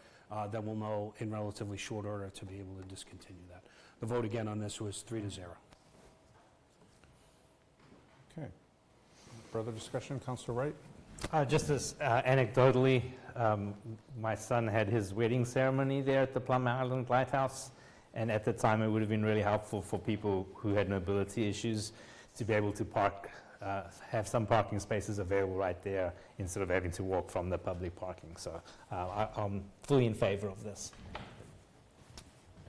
then we'll know in relatively short order to be able to discontinue that. The vote again on this was 3-0. Okay. Further discussion, Councilor Wright? Just as anecdotally, my son had his wedding ceremony there at the Plum Island Lighthouse, and at the time it would have been really helpful for people who had mobility issues to be able to park have some parking spaces available right there instead of having to walk from the public parking. So I'm fully in favor of this.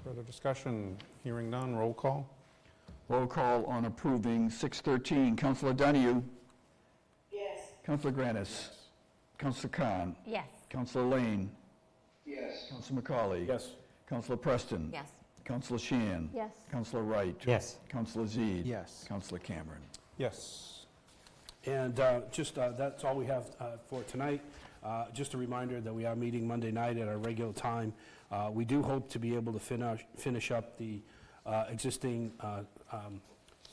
Further discussion? Hearing none, roll call. Roll call on approving 613. Councilor Donahue? Yes. Councilor Granis? Councilor Khan? Yes. Councilor Lane? Yes. Councilor McCauley? Yes. Councilor Preston? Yes. Councilor Sheehan? Yes. Councilor Wright? Yes. Councilor Zede? Yes. Councilor Cameron? Yes. And that's all we have for tonight. Just a reminder that we are meeting Monday night at our regular time. We do hope to be able to finish up the existing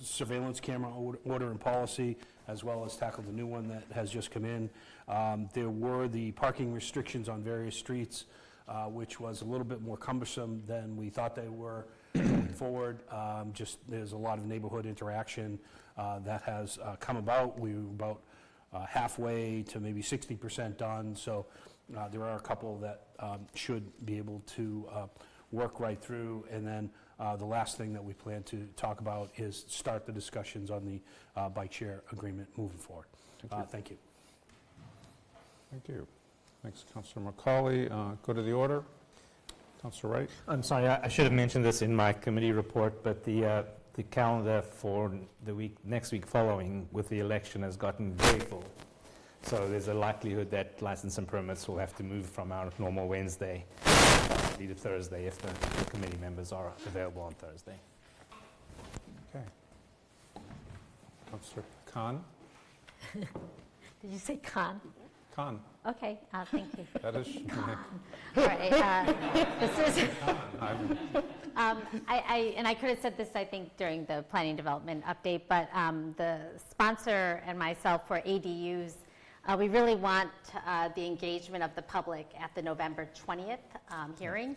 surveillance camera order and policy, as well as tackle the new one that has just come in. There were the parking restrictions on various streets, which was a little bit more cumbersome than we thought they were going forward. Just there's a lot of neighborhood interaction that has come about. We were about halfway to maybe 60% done, so there are a couple that should be able to work right through. And then the last thing that we plan to talk about is start the discussions on the bike share agreement moving forward. Thank you. Thank you. Thanks, Councilor McCauley. Go to the order. Councilor Wright. I'm sorry, I should have mentioned this in my committee report, but the calendar for the next week following with the election has gotten very full. So there's a likelihood that license and permits will have to move from our normal Wednesday to Thursday if the committee members are available on Thursday. Okay. Councilor Khan. Did you say Khan? Khan. Okay, thank you. That is. All right, this is, and I could have said this, I think, during the planning development update, but the sponsor and myself for ADUs, we really want the engagement of the public at the November 20th hearing.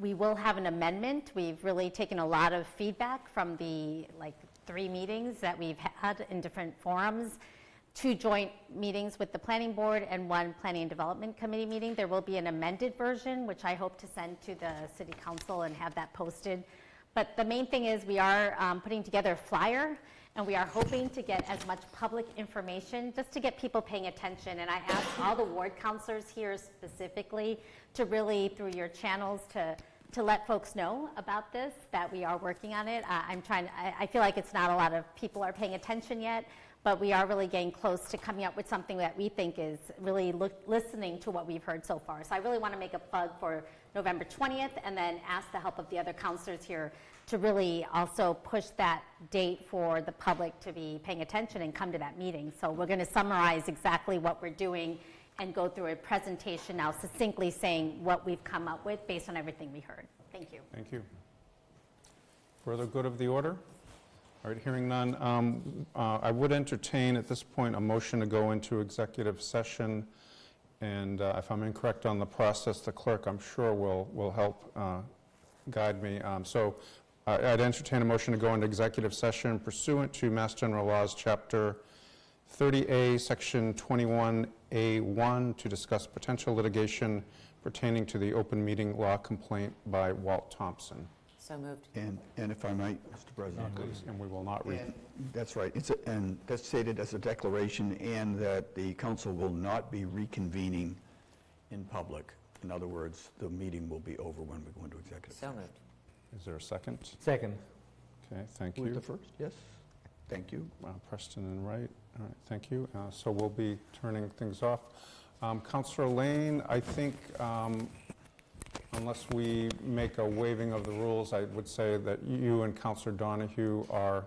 We will have an amendment. We've really taken a lot of feedback from the 3 meetings that we've had in different forums, 2 joint meetings with the planning board and 1 planning and development committee meeting. There will be an amended version, which I hope to send to the city council and have that posted. But the main thing is we are putting together a flyer, and we are hoping to get as much public information just to get people paying attention. And I asked all the ward councilors here specifically to really, through your channels, to let folks know about this, that we are working on it. I feel like it's not a lot of people are paying attention yet, but we are really getting close to coming up with something that we think is really listening to what we've heard so far. So I really want to make a plug for November 20th and then ask the help of the other counselors here to really also push that date for the public to be paying attention and come to that meeting. So we're going to summarize exactly what we're doing and go through a presentation now succinctly saying what we've come up with based on everything we heard. Thank you. Thank you. Further good of the order? All right, hearing none. I would entertain at this point a motion to go into executive session. And if I'm incorrect on the process, the clerk, I'm sure, will help guide me. So I'd entertain a motion to go into executive session pursuant to Mass General Laws, Chapter 30A, Section 21A1, to discuss potential litigation pertaining to the open meeting law complaint by Walt Thompson. So moved. And if I might, Mr. President. Please, and we will not read. That's right. And that's stated as a declaration, and that the council will not be reconvening in public. In other words, the meeting will be over when we go into executive So session. moved. Is there a second? Second. Okay, thank Who was you. the first? Yes. Thank you. Preston and Wright. All right, thank you. So we'll be turning things off. Councilor Lane, I think unless we make a waiving of the rules, I would say that you and Councilor Donahue are,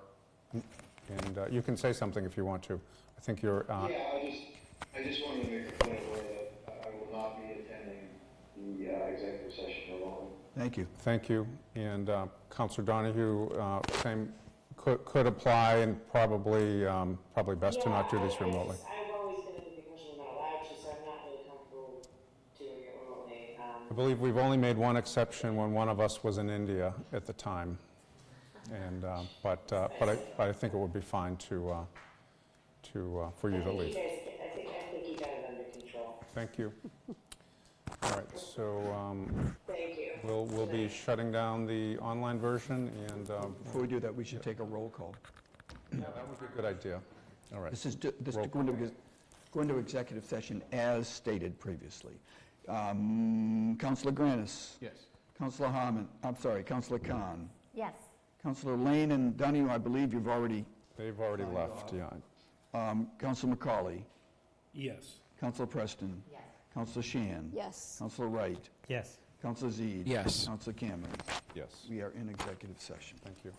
and you can say something if you want to. I think you're... Yeah, I just wanted to make a point where that I will not be attending the executive session alone. Thank you. Thank you. And Councilor Donahue, same, could apply, and probably best to not do this remotely. I've always been in the because you're not allowed to, so I'm not really comfortable doing it remotely. I believe we've only made one exception when one of us was in India at the time, and but I think it would be fine for you to leave. I think you got it under control. Thank you. All right, so Thank you. we'll be shutting down the online version, and Before we do that, we should take a roll call. Yeah, that would be a good idea. All right. This is to go into executive session as stated previously. Counselor Granis? Yes. Counselor Harmon, I'm sorry, Counselor Khan? Yes. Counselor Lane and Donahue, I believe you've already, They've already left, yeah. Counselor McCauley? Yes. Counselor Preston? Yes. Counselor Shan? Yes. Counselor Wright? Yes. Counselor Zede? Yes. Counselor Cameron? Yes, We are in executive session. thank you.